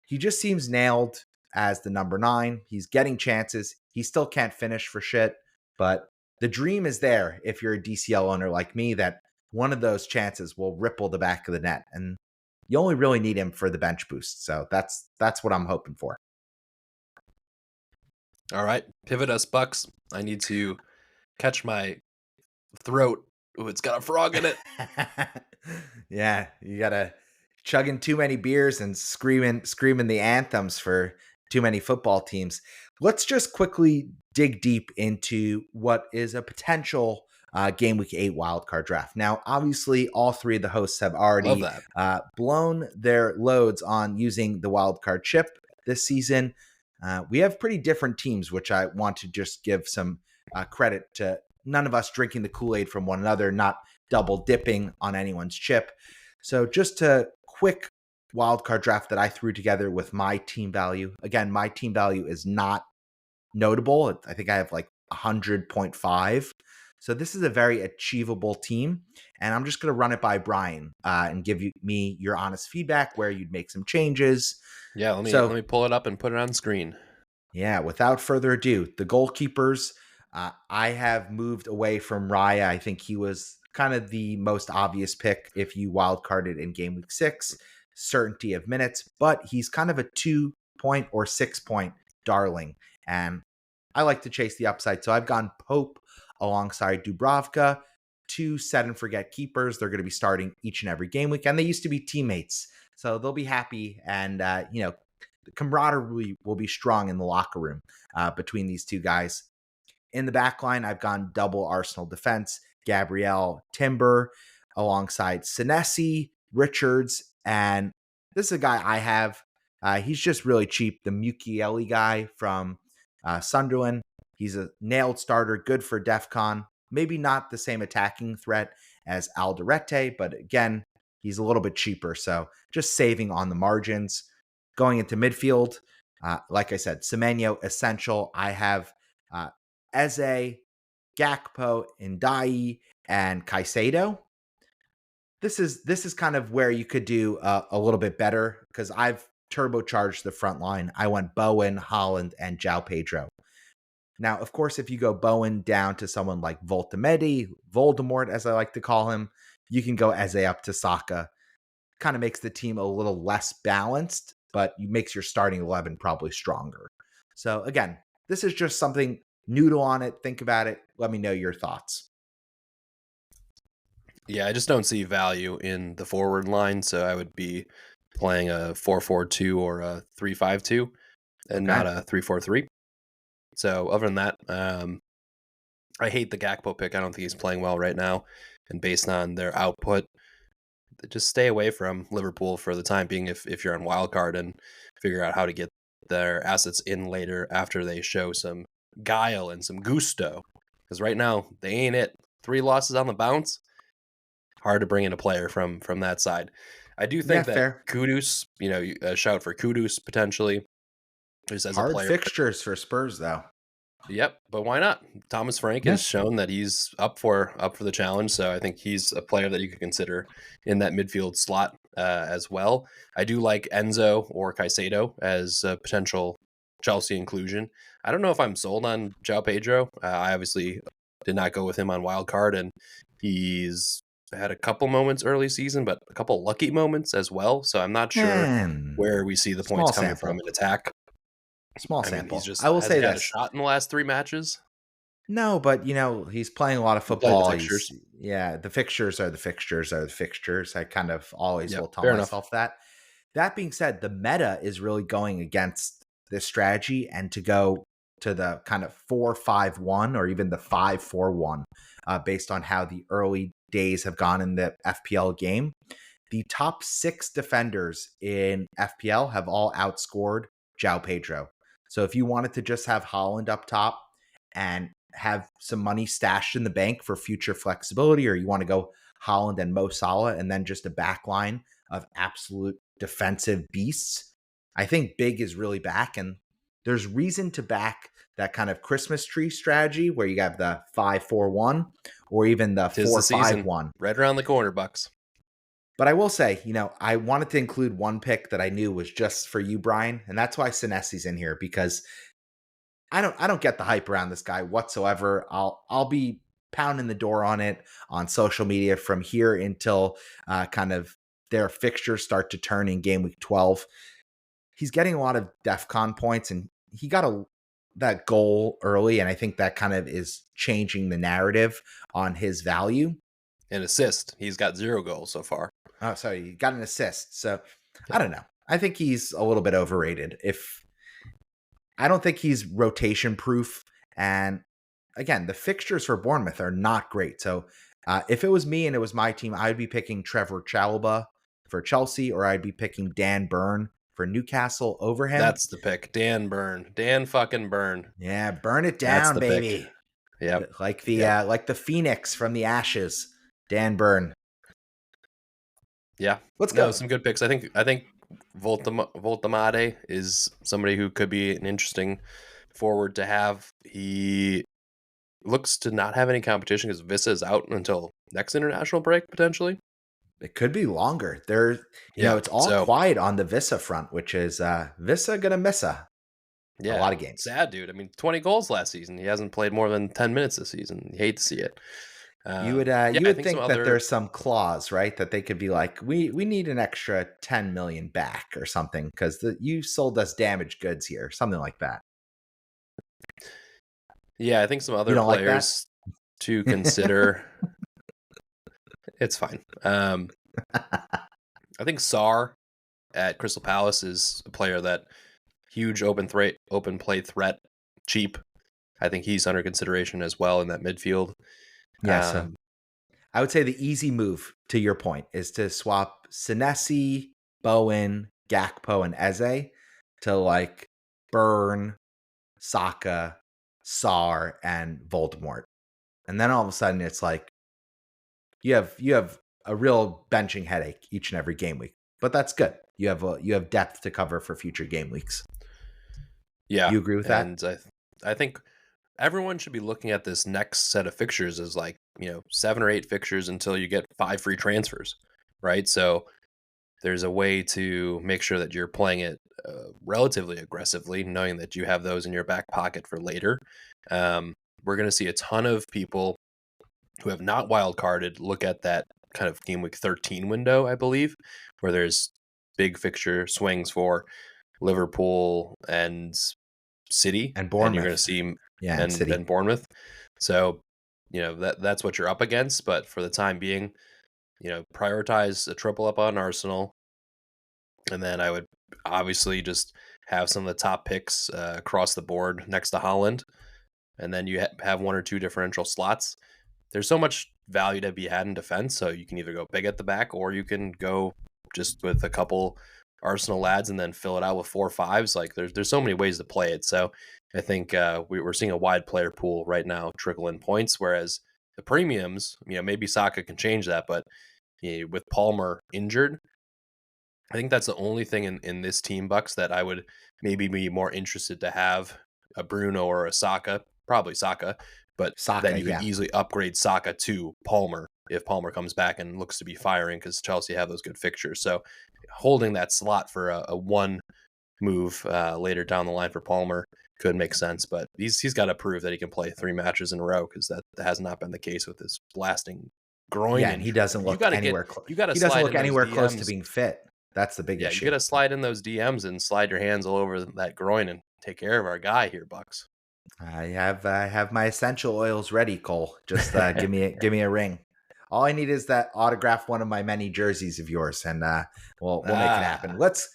He just seems nailed as the number 9. He's getting chances. He still can't finish for shit, but the dream is there if you're a DCL owner like me, that one of those chances will ripple the back of the net, and you only really need him for the bench boost. So that's what I'm hoping for. All right, pivot us, Bucks. I need to catch my throat. Ooh, it's got a frog in it. Yeah, you gotta chugging too many beers and screaming the anthems for too many football teams. Let's just quickly dig deep into what is a potential Game Week 8 wildcard draft. Now, obviously, all 3 of the hosts have already blown their loads on using the wildcard chip this season. We have pretty different teams, which I want to just give some credit to. None of us drinking the Kool-Aid from one another, not double dipping on anyone's chip. So just a quick wildcard draft that I threw together with my team value. Again, my team value is not notable. I think I have like 100.5. So this is a very achievable team. And I'm just going to run it by Brian and give me your honest feedback where you'd make some changes. Yeah, let me pull it up and put it on screen. Yeah, without further ado, the goalkeepers, I have moved away from Raya. I think he was kind of the most obvious pick if you wildcarded in Game Week 6. Certainty of minutes, but he's kind of a 2-point or 6-point darling. And I like to chase the upside. So I've gone Pope alongside Dubravka, 2 set and forget keepers. They're going to be starting each and every game week. And they used to be teammates. So they'll be happy. And, the camaraderie will be strong in the locker room between these 2 guys. In the back line, I've gone double Arsenal defense, Gabriel Timber alongside Senesi, Richards, and this is a guy I have. He's just really cheap, the Mukiele guy from Sunderland. He's a nailed starter, good for DEFCON. Maybe not the same attacking threat as Alderete, but again, he's a little bit cheaper, so just saving on the margins. Going into midfield, like I said, Semenyo, essential. I have Eze, Gakpo, Ndai, and Caicedo. This is kind of where you could do a little bit better because I've turbocharged the front line. I went Bowen, Holland, and João Pedro. Now, of course, if you go Bowen down to someone like Voldemort, as I like to call him, you can go Eze up to Saka. Kind of makes the team a little less balanced, but makes your starting 11 probably stronger. So again, this is just something, noodle on it, think about it. Let me know your thoughts. Yeah, I just don't see value in the forward line, so I would be playing a 4-4-2 or a 3-5-2 and not a 3-4-3. So other than that, I hate the Gakpo pick. I don't think he's playing well right now. And based on their output, just stay away from Liverpool for the time being if you're on Wildcard, and figure out how to get their assets in later after they show some guile and some gusto. Because right now, they ain't it. 3 losses on the bounce. Hard to bring in a player from that side. I do think that fair. Kudus, a shout for Kudus potentially. Just as Hard a player. fixtures for Spurs, though. Yep, but why not? Thomas Frank has shown that he's up for the challenge, so I think he's a player that you could consider in that midfield slot as well. I do like Enzo or Caicedo as a potential Chelsea inclusion. I don't know if I'm sold on João Pedro. I obviously did not go with him on Wildcard, and he's had a couple moments early season, but a couple lucky moments as well. So I'm not sure where we see the points coming from in attack. Small sample. He's just, I will say had this. a shot in the last 3 matches. No, but he's playing a lot of football. The fixtures. The fixtures are the fixtures are the fixtures. I kind of always will tell myself that. That being said, the meta is really going against this strategy, and to go to the kind of 4-5-1 or even the 5-4-1 based on how the early days have gone in the FPL game. The top 6 defenders in FPL have all outscored João Pedro. So if you wanted to just have Haaland up top and have some money stashed in the bank for future flexibility, or you want to go Haaland and Mo Salah and then just a back line of absolute defensive beasts, I think big is really back, and there's reason to back that kind of Christmas tree strategy where you have the 5-4-1 or even the 4-5-1. Right around the corner, Bucks. But I will say, I wanted to include one pick that I knew was just for you, Brian, and that's why Senesi's in here, because I don't get the hype around this guy whatsoever. I'll be pounding the door on it on social media from here until kind of their fixtures start to turn in game week 12. He's getting a lot of DEFCON points, and he got that goal early, and I think that kind of is changing the narrative on his value. An assist. He's got 0 goals so far. Oh, sorry, he got an assist. So I don't know. I think he's a little bit overrated. I don't think he's rotation proof. And again, the fixtures for Bournemouth are not great. So if it was me and it was my team, I'd be picking Trevor Chalobah for Chelsea, or I'd be picking Dan Burn for Newcastle over him. That's the pick. Dan Burn. Dan fucking Burn. Yeah, burn it down, baby. Yeah. Like the Phoenix from the ashes. Dan Burn. Yeah. Let's go. Some good picks. I think Voltamade is somebody who could be an interesting forward to have. He looks to not have any competition because Vissa is out until next international break, potentially. It could be longer. It's all quiet on the Vissa front, which is Vissa gonna miss a lot of games. Sad, dude. I mean, 20 goals last season. He hasn't played more than 10 minutes this season. You hate to see it. You would think that there's some clause, right? That they could be like, we need an extra 10 million back or something because you sold us damaged goods here, something like that. Yeah, I think some other players to consider. It's fine. I think Sarr at Crystal Palace is a player that huge open play threat, cheap. I think he's under consideration as well in that midfield. Yeah, so I would say the easy move, to your point, is to swap Senesi, Bowen, Gakpo, and Eze to like Burn, Saka, Sarr, and Voldemort. And then all of a sudden it's like you have a real benching headache each and every game week. But that's good. You have depth to cover for future game weeks. Yeah. You agree with that? And I think everyone should be looking at this next set of fixtures as 7 or 8 fixtures until you get 5 free transfers, right? So there's a way to make sure that you're playing it relatively aggressively, knowing that you have those in your back pocket for later. We're going to see a ton of people who have not wildcarded look at that kind of game week 13 window, I believe, where there's big fixture swings for Liverpool and City, And and you're going Bournemouth. to see Yeah, and City. and Bournemouth. So, that's what you're up against. But for the time being, prioritize a triple up on Arsenal, and then I would obviously just have some of the top picks across the board next to Holland, and then you have one or two differential slots. There's so much value to be had in defense, so you can either go big at the back or you can go just with a couple Arsenal lads and then fill it out with 4-5s. Like there's so many ways to play it. So I think we're seeing a wide player pool right now trickle in points, whereas the premiums, maybe Saka can change that, but with Palmer injured, I think that's the only thing in this team, Bucks, that I would maybe be more interested to have a Bruno or a Saka, probably Saka, but Saka, then you could easily upgrade Saka to Palmer if Palmer comes back and looks to be firing because Chelsea have those good fixtures. So holding that slot for a one move later down the line for Palmer could make sense, but he's got to prove that he can play 3 matches in a row because that has not been the case with his blasting groin. Yeah, and he doesn't look anywhere close. You got to he doesn't slide look in anywhere those close to DMs. being fit. That's the big issue. You got to slide in those DMs and slide your hands all over that groin and take care of our guy here, Bucks. I have my essential oils ready, Cole. Just give me a ring. All I need is that autograph one of my many jerseys of yours, and we'll make it happen. Let's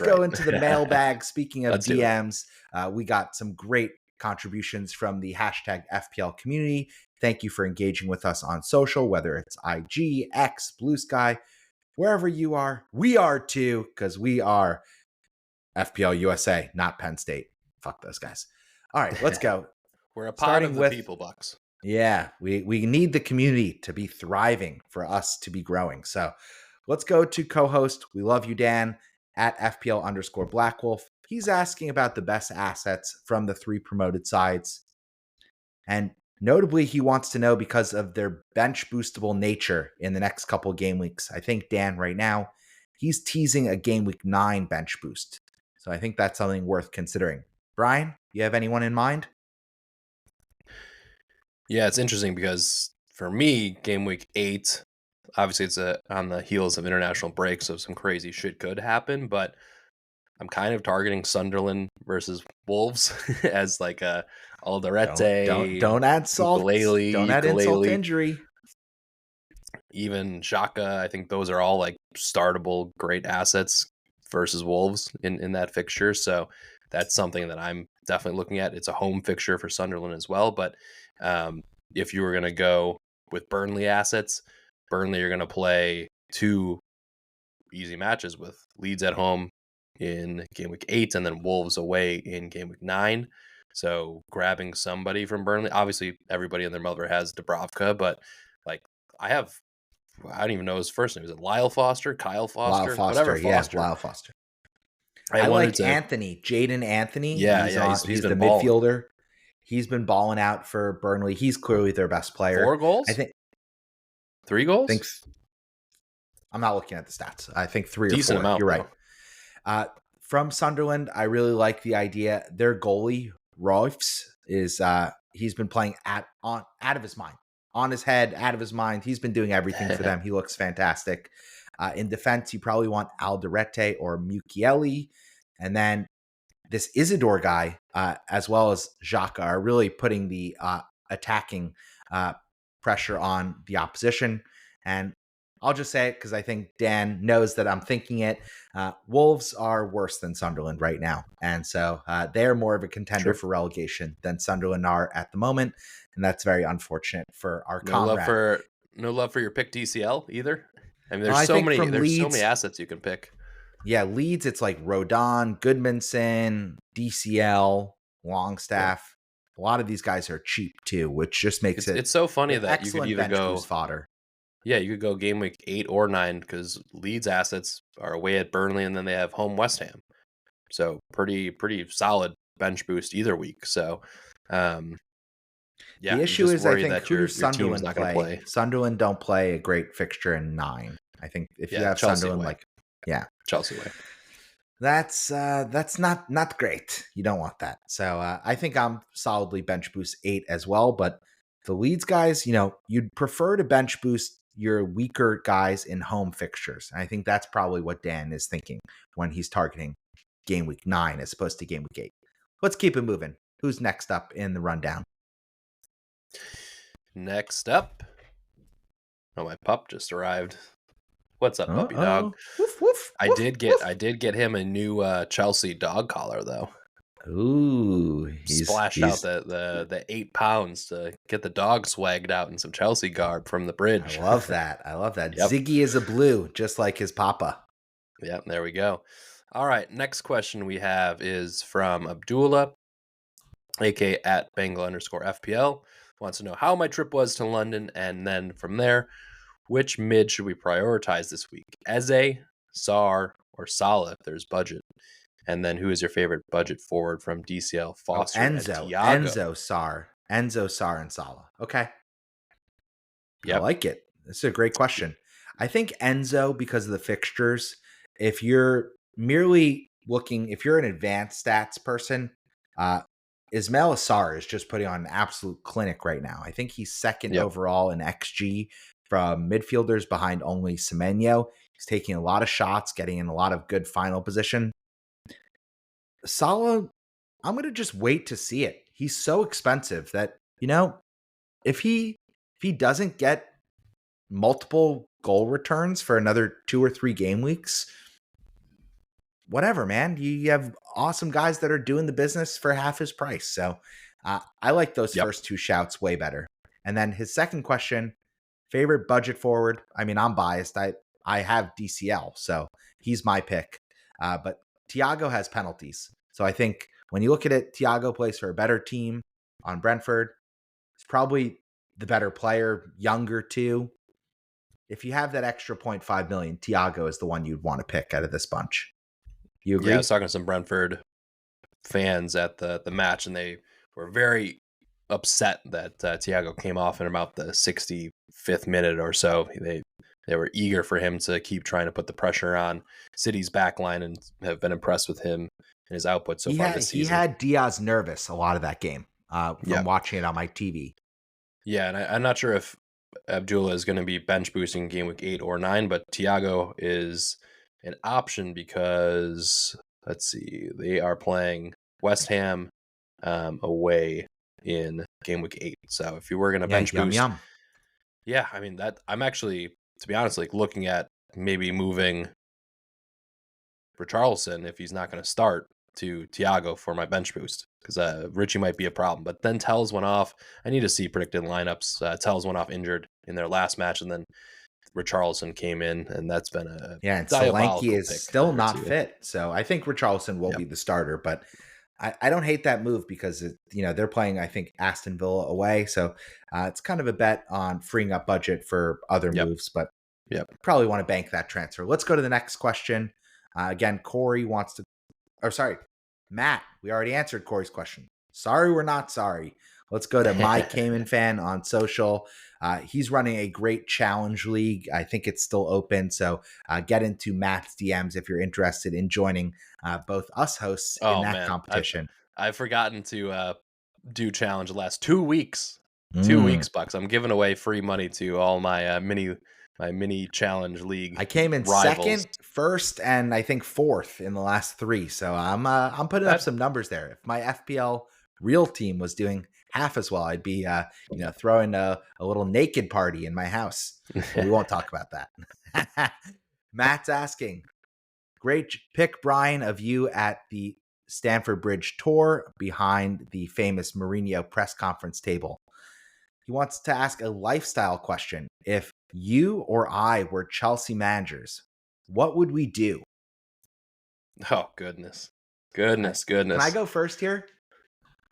go into the mailbag. Speaking of DMs, we got some great contributions from the hashtag FPL community. Thank you for engaging with us on social, whether it's IG, X, Blue Sky, wherever you are. We are too, because we are FPL USA, not Penn State. Fuck those guys. All right, let's go. We're a pod of the people, Bucks. Yeah, we need the community to be thriving for us to be growing. So let's go to co-host. We love you, Dan, at FPL_Blackwolf. He's asking about the best assets from the 3 promoted sides. And notably, he wants to know because of their bench boostable nature in the next couple game weeks. I think, Dan, right now, he's teasing a game week 9 bench boost. So I think that's something worth considering. Brian, you have anyone in mind? Yeah, it's interesting because for me, game week 8, obviously it's on the heels of international break, so some crazy shit could happen, but I'm kind of targeting Sunderland versus Wolves as like a Alderete. Don't add salt. Ukulele, don't add insult to injury. Even Xhaka, I think those are all like startable great assets versus Wolves in that fixture. So that's something that I'm definitely looking at. It's a home fixture for Sunderland as well. But if you were going to go with Burnley assets, Burnley are going to play 2 easy matches with Leeds at home in game week 8 and then Wolves away in game week 9. So grabbing somebody from Burnley, obviously everybody and their mother has Dubravka, but like I don't even know his first name. Is it Lyle Foster? Kyle Foster? Lyle Foster, whatever Foster. Yeah, Lyle Foster. I like Anthony, Jaden Anthony. He's the midfielder. He's been balling out for Burnley. He's clearly their best player. 4 goals? I think 3 goals? I'm not looking at the stats. I think 3 Decent or 4. amount, You're right. From Sunderland, I really like the idea. Their goalie, Royfs, is he's been playing out of his mind. On his head, out of his mind. He's been doing everything for them. He looks fantastic. In defense, you probably want Alderete or Mukiele. And then this Isidore guy, as well as Xhaka, are really putting the attacking pressure on the opposition. And I'll just say it because I think Dan knows that I'm thinking it. Wolves are worse than Sunderland right now. And so they're more of a contender for relegation than Sunderland are at the moment. And that's very unfortunate for our comrade. No love for your pick DCL either? I mean, there's so many assets you can pick. Yeah, Leeds, it's like Rodon, Goodmanson, DCL, Longstaff. A lot of these guys are cheap too, which just makes it's so funny that you could either go fodder. Yeah, you could go game week 8 or 9 because Leeds assets are away at Burnley and then they have home West Ham. So pretty solid bench boost either week. So the issue is, I think, who does Sunderland play? Sunderland don't play a great fixture in 9. I think if you have Sunderland, away. Chelsea away. That's not great. You don't want that. So I think I'm solidly bench boost 8 as well. But the Leeds guys, you'd prefer to bench boost your weaker guys in home fixtures. And I think that's probably what Dan is thinking when he's targeting game week 9 as opposed to game week 8. Let's keep it moving. Who's next up in the rundown? Next up, my pup just arrived. What's up, puppy dog? Woof, woof, I woof, did get him a new Chelsea dog collar though. Ooh, Splashed out the 8 pounds to get the dog swagged out in some Chelsea garb from the bridge. I love that. Yep. Ziggy is a blue, just like his papa. Yep, there we go. All right, next question we have is from Abdullah, aka at Bengal_FPL. Wants to know how my trip was to London, and then from there, which mid should we prioritize this week? Eze, Sar, or Salah if there's budget? And then who is your favorite budget forward from DCL, Foster, and Thiago? Enzo, Sar, and Salah. Okay. Yep. I like it. This is a great question. I think Enzo, because of the fixtures, if you're merely looking, if you're an advanced stats person, Ismail Assar is just putting on an absolute clinic right now. I think he's second overall in XG from midfielders behind only Semenyo. He's taking a lot of shots, getting in a lot of good final position. Salah, I'm going to just wait to see it. He's so expensive that, if he doesn't get multiple goal returns for another 2 or 3 game weeks, whatever, man. You have awesome guys that are doing the business for half his price. So I like those first 2 shouts way better. And then his second question, favorite budget forward. I mean, I'm biased. I have DCL, so he's my pick. But Thiago has penalties. So I think when you look at it, Thiago plays for a better team on Brentford. He's probably the better player, younger too. If you have that extra 0.5 million, Thiago is the one you'd want to pick out of this bunch. You agree? Yeah, I was talking to some Brentford fans at the match, and they were very upset that Thiago came off in about the 65th minute or so. They were eager for him to keep trying to put the pressure on City's backline and have been impressed with him and his output so far this season. He had Diaz nervous a lot of that game from watching it on my TV. Yeah, and I'm not sure if Abdullah is going to be bench boosting game week 8 or 9, but Thiago is an option because, let's see, they are playing West Ham away in game week 8. So if you were going to bench boost, yeah, I mean, that I'm actually, to be honest, like looking at maybe moving Richarlison if he's not going to start to Thiago for my bench boost, because Richie might be a problem. But then Telles went off. I need to see predicted lineups. Telles went off injured in their last match, and then Richarlison came in, and that's been a and Solanke is still not fit. So I think Richarlison will be the starter, but I don't hate that move because they're playing, I think, Aston Villa away, so it's kind of a bet on freeing up budget for other moves, but probably want to bank that transfer. Let's go to the next question. Again, Corey wants to, Matt, we already answered Corey's question. Sorry, we're not sorry. Let's go to My Cayman Fan on social. He's running a great challenge league. I think it's still open. So get into Matt's DMs if you're interested in joining both us hosts in that competition. I've forgotten to do challenge the last 2 weeks. 2 weeks, Bucks. I'm giving away free money to all my mini challenge league. I came in rivals. Second, first, and I think 4th in the last 3. So I'm putting up some numbers there. If my FPL real team was doing half as well, I'd be throwing a little naked party in my house. We won't talk about that. Matt's asking, great pick, Brian, of you at the Stamford Bridge tour behind the famous Mourinho press conference table. He wants to ask a lifestyle question. If you or I were Chelsea managers, what would we do? Oh, goodness. Can I go first here?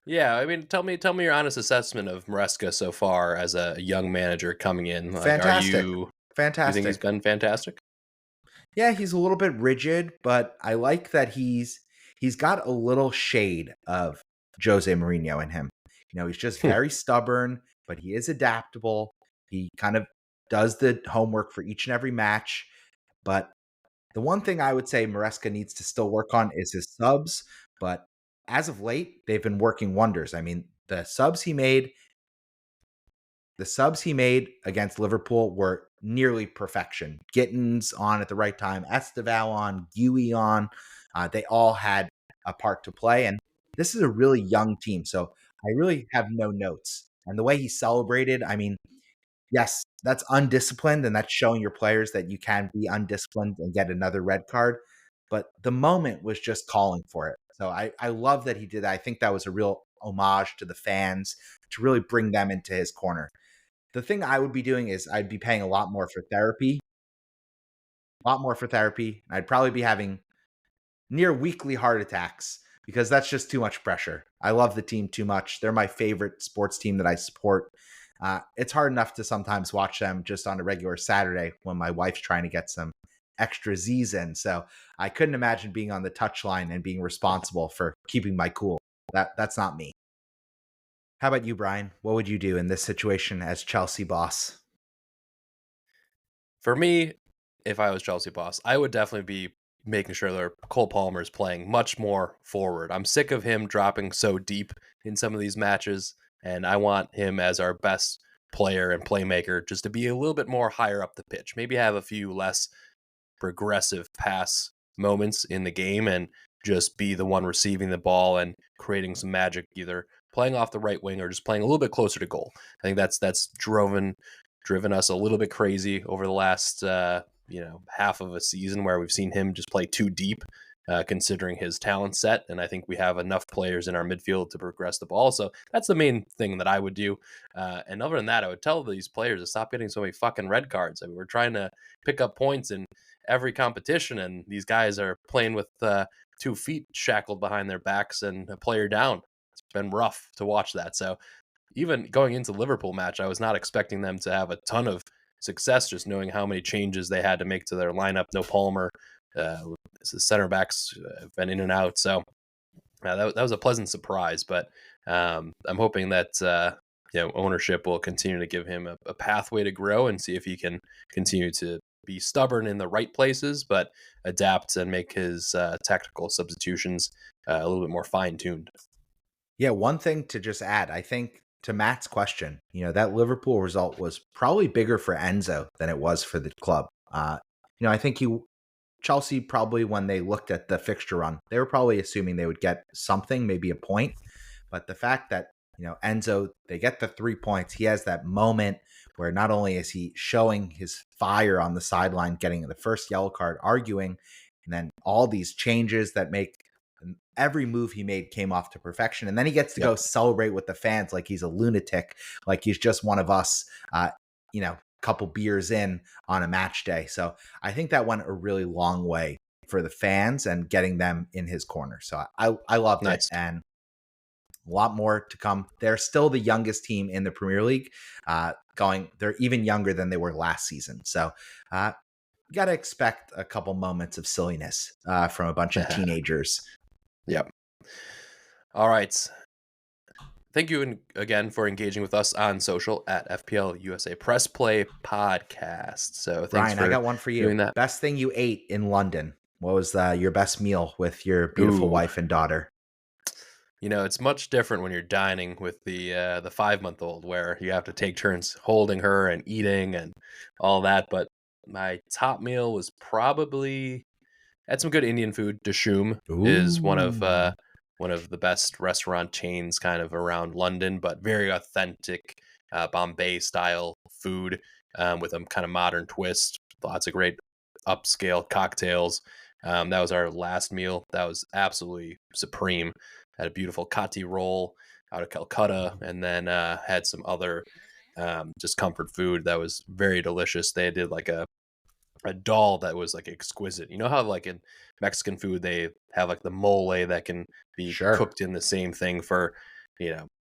Yeah, I mean, tell me your honest assessment of Maresca so far as a young manager coming in. Like, fantastic. You think he's been fantastic? Yeah, he's a little bit rigid, but I like that he's got a little shade of Jose Mourinho in him. He's just very stubborn, but he is adaptable. He kind of does the homework for each and every match, but The one thing I would say Maresca needs to still work on is his subs, but as of late, they've been working wonders. I mean, the subs he made against Liverpool were nearly perfection. Gittins on at the right time, Estêwãowww on, Guéhi on. They all had a part to play. And this is a really young team. So I really have no notes. And the way he celebrated, I mean, yes, that's undisciplined. And that's showing your players that you can be undisciplined and get another red card. But the moment was just calling for it. So I love that he did that. I think that was a real homage to the fans to really bring them into his corner. The thing I would be doing is I'd be paying a lot more for therapy. I'd probably be having near weekly heart attacks because that's just too much pressure. I love the team too much. They're my favorite sports team that I support. It's hard enough to sometimes watch them just on a regular Saturday when my wife's trying to get some extra Z's in. So I couldn't imagine being on the touchline and being responsible for keeping my cool. That's not me. How about you, Brian? What would you do in this situation as Chelsea boss? For me, if I was Chelsea boss, I would definitely be making sure that Cole Palmer is playing much more forward. I'm sick of him dropping so deep in some of these matches, and I want him as our best player and playmaker just to be a little bit more higher up the pitch. Maybe have a few less progressive pass moments in the game and just be the one receiving the ball and creating some magic, either playing off the right wing or just playing a little bit closer to goal. I think that's driven us a little bit crazy over the last half of a season where we've seen him just play too deep, considering his talent set. And I think we have enough players in our midfield to progress the ball. So that's the main thing that I would do. And other than that, I would tell these players to stop getting so many fucking red cards. I mean, we're trying to pick up points in every competition, and these guys are playing with 2 feet shackled behind their backs and a player down. It's been rough to watch that. So even going into the Liverpool match, I was not expecting them to have a ton of success, just knowing how many changes they had to make to their lineup. No Palmer, the center backs have been in and out. So that was a pleasant surprise, but I'm hoping that ownership will continue to give him a pathway to grow and see if he can continue to be stubborn in the right places, but adapt and make his tactical substitutions a little bit more fine-tuned. Yeah, one thing to just add, I think to Matt's question, that Liverpool result was probably bigger for Enzo than it was for the club. I think Chelsea probably, when they looked at the fixture run, they were probably assuming they would get something, maybe a point. But the fact that, Enzo, they get the 3 points, he has that moment where not only is he showing his fire on the sideline, getting the first yellow card, arguing, and then all these changes that make every move he made came off to perfection. And then he gets to go celebrate with the fans like he's a lunatic, like he's just one of us, couple beers in on a match day. So I think that went a really long way for the fans and getting them in his corner. So I loved it, and a lot more to come. They're still the youngest team in the Premier League. They're even younger than they were last season. So you got to expect a couple moments of silliness from a bunch of teenagers. Yep. All right. Thank you again for engaging with us on social at FPL USA Press Play Podcast. So thanks, Brian, I got one for you. Doing that. Best thing you ate in London. What was your best meal with your beautiful wife and daughter? It's much different when you're dining with the 5-month-old, where you have to take turns holding her and eating and all that. But my top meal was probably had some good Indian food. Dishoom is one of the best restaurant chains kind of around London, but very authentic Bombay style food with a kind of modern twist. Lots of great upscale cocktails. That was our last meal. That was absolutely supreme. Had a beautiful kati roll out of Calcutta, and then had some other just comfort food that was very delicious. They did like a dal that was like exquisite. You know how like in Mexican food they have like the mole that can be cooked in the same thing for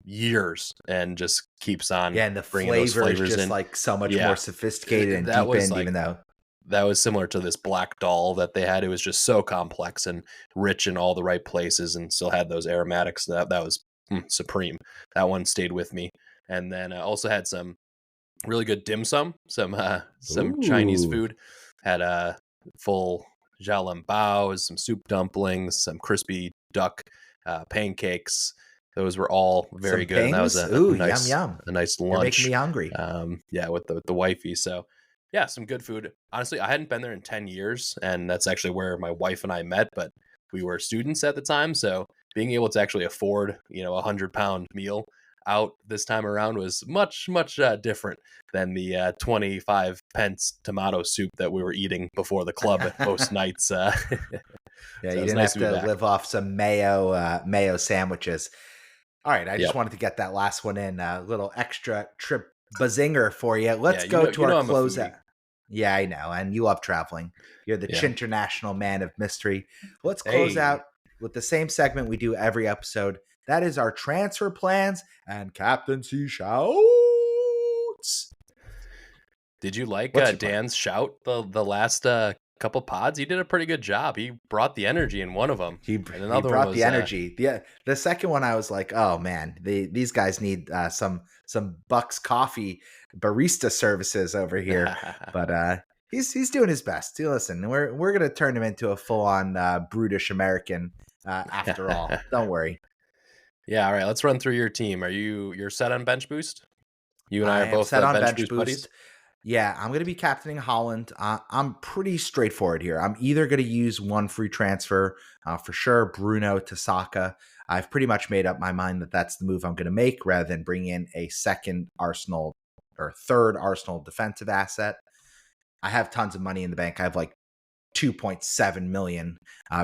years and just keeps on. Yeah, and the bringing those flavor is flavors just in. like so much more sophisticated and deepened, even though that was similar to this black dal that they had. It was just so complex and rich in all the right places, and still had those aromatics. That was supreme. That one stayed with me. And then I also had some really good dim sum, some Chinese food. Had a full xiaolongbao, some soup dumplings, some crispy duck pancakes. Those were all very Some good, and that was pings. Ooh, yum nice yum. a nice You're making lunch. me hungry. Yeah, with the wifey. So yeah, some good food. Honestly, I hadn't been there in 10 years, and that's actually where my wife and I met, but we were students at the time, so being able to actually afford, £100 meal out this time around was much different than the 25 pence tomato soup that we were eating before the club most nights. Yeah, So you it was didn't nice have to be to back. live off some mayo sandwiches. All right, I just Yep. wanted to get that last one in. A little extra trip bazinger for you. Yeah, Let's go to our I'm a foodie. closeout. Yeah, I know, and you love traveling. You're the Yeah. international man of mystery. Let's close Hey, out with the same segment we do every episode. That is our transfer plans and captaincy shouts. did you like What's your plan? Dan's shout the last couple pods? He did a pretty good job. He brought the energy in one of them, and He another one brought the was energy. The second one I was like, oh man, these guys need some Bucks coffee barista services over here. But he's doing his best. Listen, we're gonna turn him into a full on brutish American after all. Don't worry. Yeah, all right. Let's run through your team. You're set on bench boost? You and I I are am both set on bench bench boost buddies. boost. Yeah, I'm going to be captaining Holland. I'm pretty straightforward here. I'm either going to use one free transfer for sure, Bruno to Saka. I've pretty much made up my mind that that's the move I'm going to make rather than bring in a second Arsenal or third Arsenal defensive asset. I have tons of money in the bank. I have like 2.7 million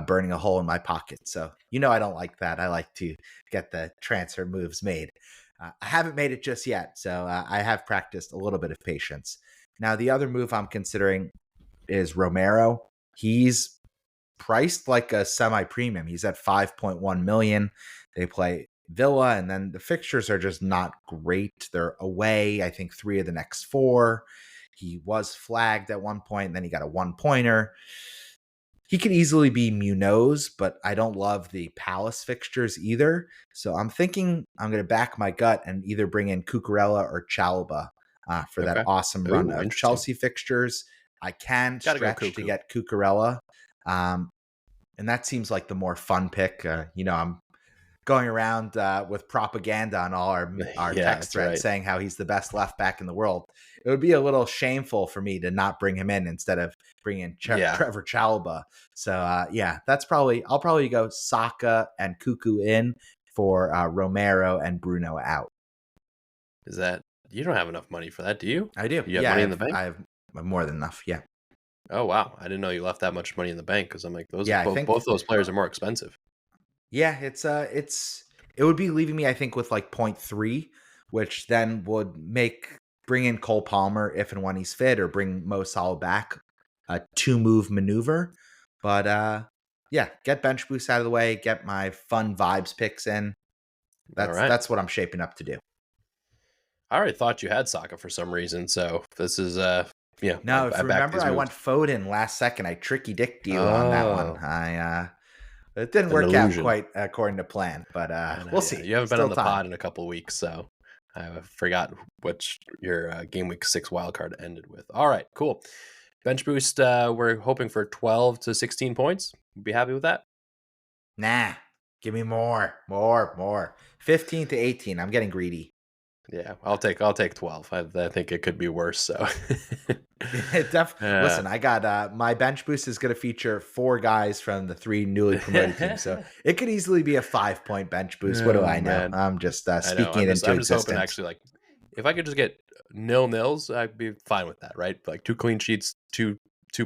burning a hole in my pocket. So, I don't like that. I like to get the transfer moves made. I haven't made it just yet, so I have practiced a little bit of patience. Now, the other move I'm considering is Romero. He's priced like a semi-premium. He's at 5.1 million. They play Villa, and then the fixtures are just not great. They're away, I think, 3 of the next 4. He was flagged at one point, then he got a 1-pointer. He could easily be Munoz, but I don't love the Palace fixtures either. So I'm thinking I'm going to back my gut and either bring in Cucurella or Chalobah for that Okay. awesome run Ooh, of interesting. Chelsea fixtures. I can Gotta go stretch to cuckoo. get Cucurella, and that seems like the more fun pick. I'm going around with propaganda on all our Yeah, text that's threads right. saying how he's the best left back in the world. It would be a little shameful for me to not bring him in instead of bringing Yeah. Trevor Chalobah. So I'll probably go Saka and Cuckoo in for Romero and Bruno out. Is that you don't have enough money for that, do you? I do. You have Yeah, money in the bank? I have more than enough. Yeah. Oh wow, I didn't know you left that much money in the bank because I'm like those Yeah, I both think those players are more expensive. Yeah, it would be leaving me, I think, with like point 0.3, which then would bring in Cole Palmer if and when he's fit, or bring Mo Salah back, a 2-move maneuver. But yeah, get bench boost out of the way, get my fun vibes picks in. All That's right. that's what I'm shaping up to do. I already thought you had Saka for some reason, so this is No, if I you backed remember, these I moves. went Foden last second. I tricky dicked you on that one. Oh, It didn't an work out illusion. quite according to plan, but I know, we'll yeah. see. You haven't been on Still the time. pod in a couple of weeks, so I forgot which your game week 6 wildcard ended with. All right, cool. Bench boost, we're hoping for 12 to 16 points. Be happy with that? Nah, give me more. 15 to 18. I'm getting greedy. Yeah, I'll take 12. I think it could be worse. So, uh, Listen, I got my bench boost is going to feature 4 guys from the 3 newly promoted teams, so it could easily be a 5-point bench boost. What do oh I know? man, I'm just I know. speaking it into I'm just hoping existence. actually, like, if I could just get nils, I'd be fine with that, right? Like 2 clean sheets, two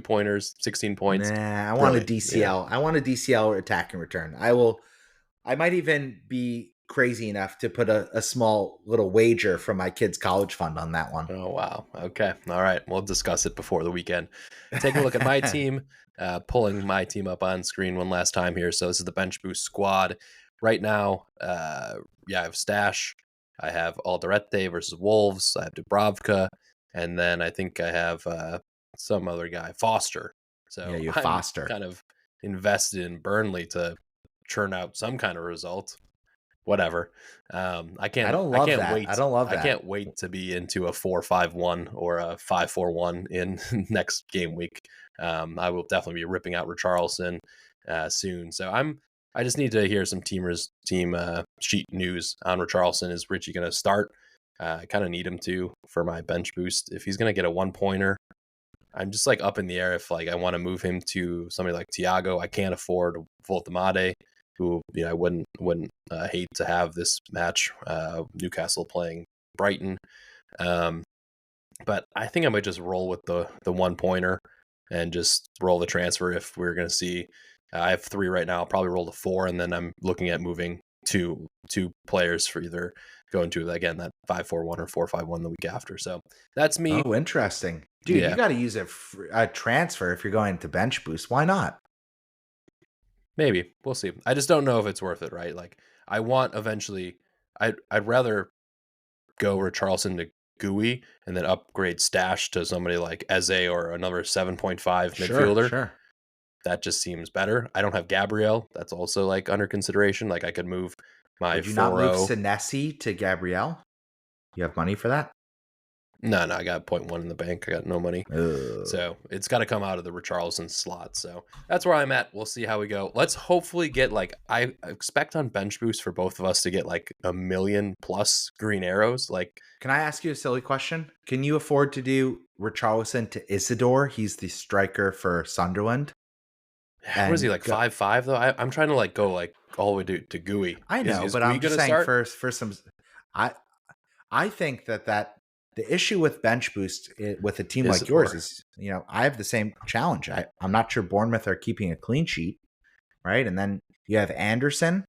pointers, 16 points. Nah, I want a Brilliant. DCL. I want a DCL attack and return. I might even be crazy enough to put a small little wager from my kids' college fund on that one. Oh wow. Okay. All right. We'll discuss it before the weekend. Taking a look at my team, pulling my team up on screen one last time here. So this is the bench boost squad. Right now, I have Stash. I have Alderete versus Wolves. I have Dubravka, and then I think I have some other guy, Foster. Yeah, So you I'm Foster. kind of invested in Burnley to churn out some kind of result. whatever. I don't love that. I don't love I that. can't wait to be into a 4-5-1 or a 5-4-1 in next game week. I will definitely be ripping out Richarlison soon. So I just need to hear some team sheet news on Richarlison. Is Richie going to start? I kind of need him to for my bench boost. If he's going to get a 1-pointer, I'm just like up in the air if like I want to move him to somebody like Thiago. I can't afford Voltemade, who I wouldn't hate to have this match. Newcastle playing Brighton, but I think I might just roll with the 1-pointer and just roll the transfer if we're going to see. I have 3 right now. I'll probably roll to 4, and then I'm looking at moving two players for either going to again that 5-4-1 or 4-5-1 the week after. So that's me. Oh, interesting, dude. Yeah. You got to use a transfer if you're going to bench boost. Why not? Maybe we'll see. I just don't know if it's worth it, right? Like I want eventually. I'd rather go Richarlison to GUI and then upgrade Stash to somebody like Eze or another 7.5 midfielder. Sure. That just seems better. I don't have Gabriel. That's also like under consideration. Like I could move my 4-0. Would you not move Senesi to Gabriel? You have money for that? No, I got 0.1 in the bank. I got no money. Ugh. So it's got to come out of the Richarlison slot. So that's where I'm at. We'll see how we go. Let's hopefully get I expect on bench boost for both of us to get like 1 million plus green arrows. Like, can I ask you a silly question? Can you afford to do Richarlison to Isidore? He's the striker for Sunderland. What is he like 5'5" though? I'm trying to like go like all the way to GUI. I know, but I'm just saying for some. I think that the issue with bench boost with a team like yours is, I have the same challenge. I'm not sure Bournemouth are keeping a clean sheet, right? And then you have Anderson.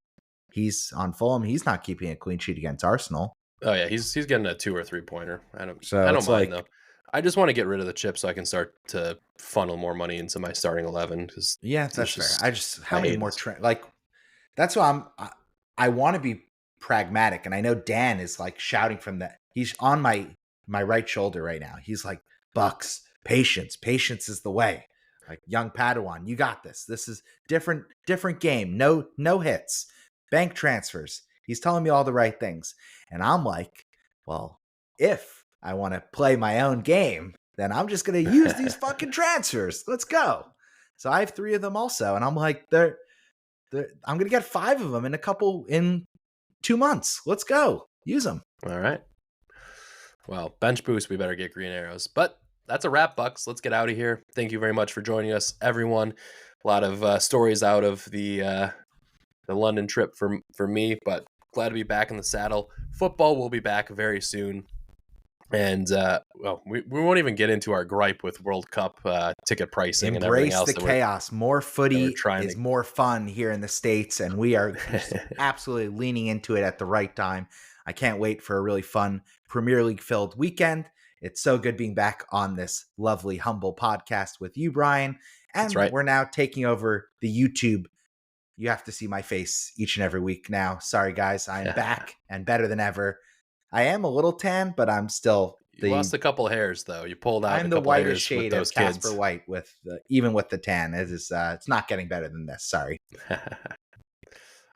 He's on Fulham. He's not keeping a clean sheet against Arsenal. Oh yeah, he's getting a 2 or 3 pointer. I don't mind though. I just want to get rid of the chip so I can start to funnel more money into my starting 11. Yeah, that's fair. How many more that's why I want to be pragmatic, and I know Dan is like shouting from that. He's on my right shoulder right now. He's like, Bucks, patience is the way. Like young Padawan, you got this. This is different game. No hits, bank transfers. He's telling me all the right things, and I'm like, well, if I want to play my own game, then I'm just going to use these fucking transfers. Let's go. So I have 3 of them also, and I'm like, I'm going to get 5 of them in 2 months. Let's go. Use them. All right. Well, bench boost, we better get green arrows. But that's a wrap, Bucks. Let's get out of here. Thank you very much for joining us, everyone. A lot of stories out of the London trip for me, but glad to be back in the saddle. Football will be back very soon. And we won't even get into our gripe with World Cup ticket pricing and everything else. Embrace the chaos. More footy is more fun here in the States, and we are absolutely leaning into it at the right time. I can't wait for a really fun Premier League filled weekend. It's so good being back on this lovely, humble podcast with you, Brian. And That's right. We're now taking over the YouTube. You have to see my face each and every week now. Sorry, guys. I am back and better than ever. I am a little tan, but I'm still. You lost a couple of hairs, though. You pulled out. I'm the whitest shade of Casper White, even with the tan. It's not getting better than this. Sorry.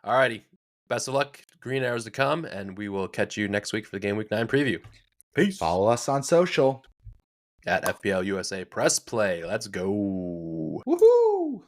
All righty. Best of luck. Green arrows to come, and we will catch you next week for the Game Week 9 preview. Peace. Follow us on social at FPL USA Press Play. Let's go. Woohoo!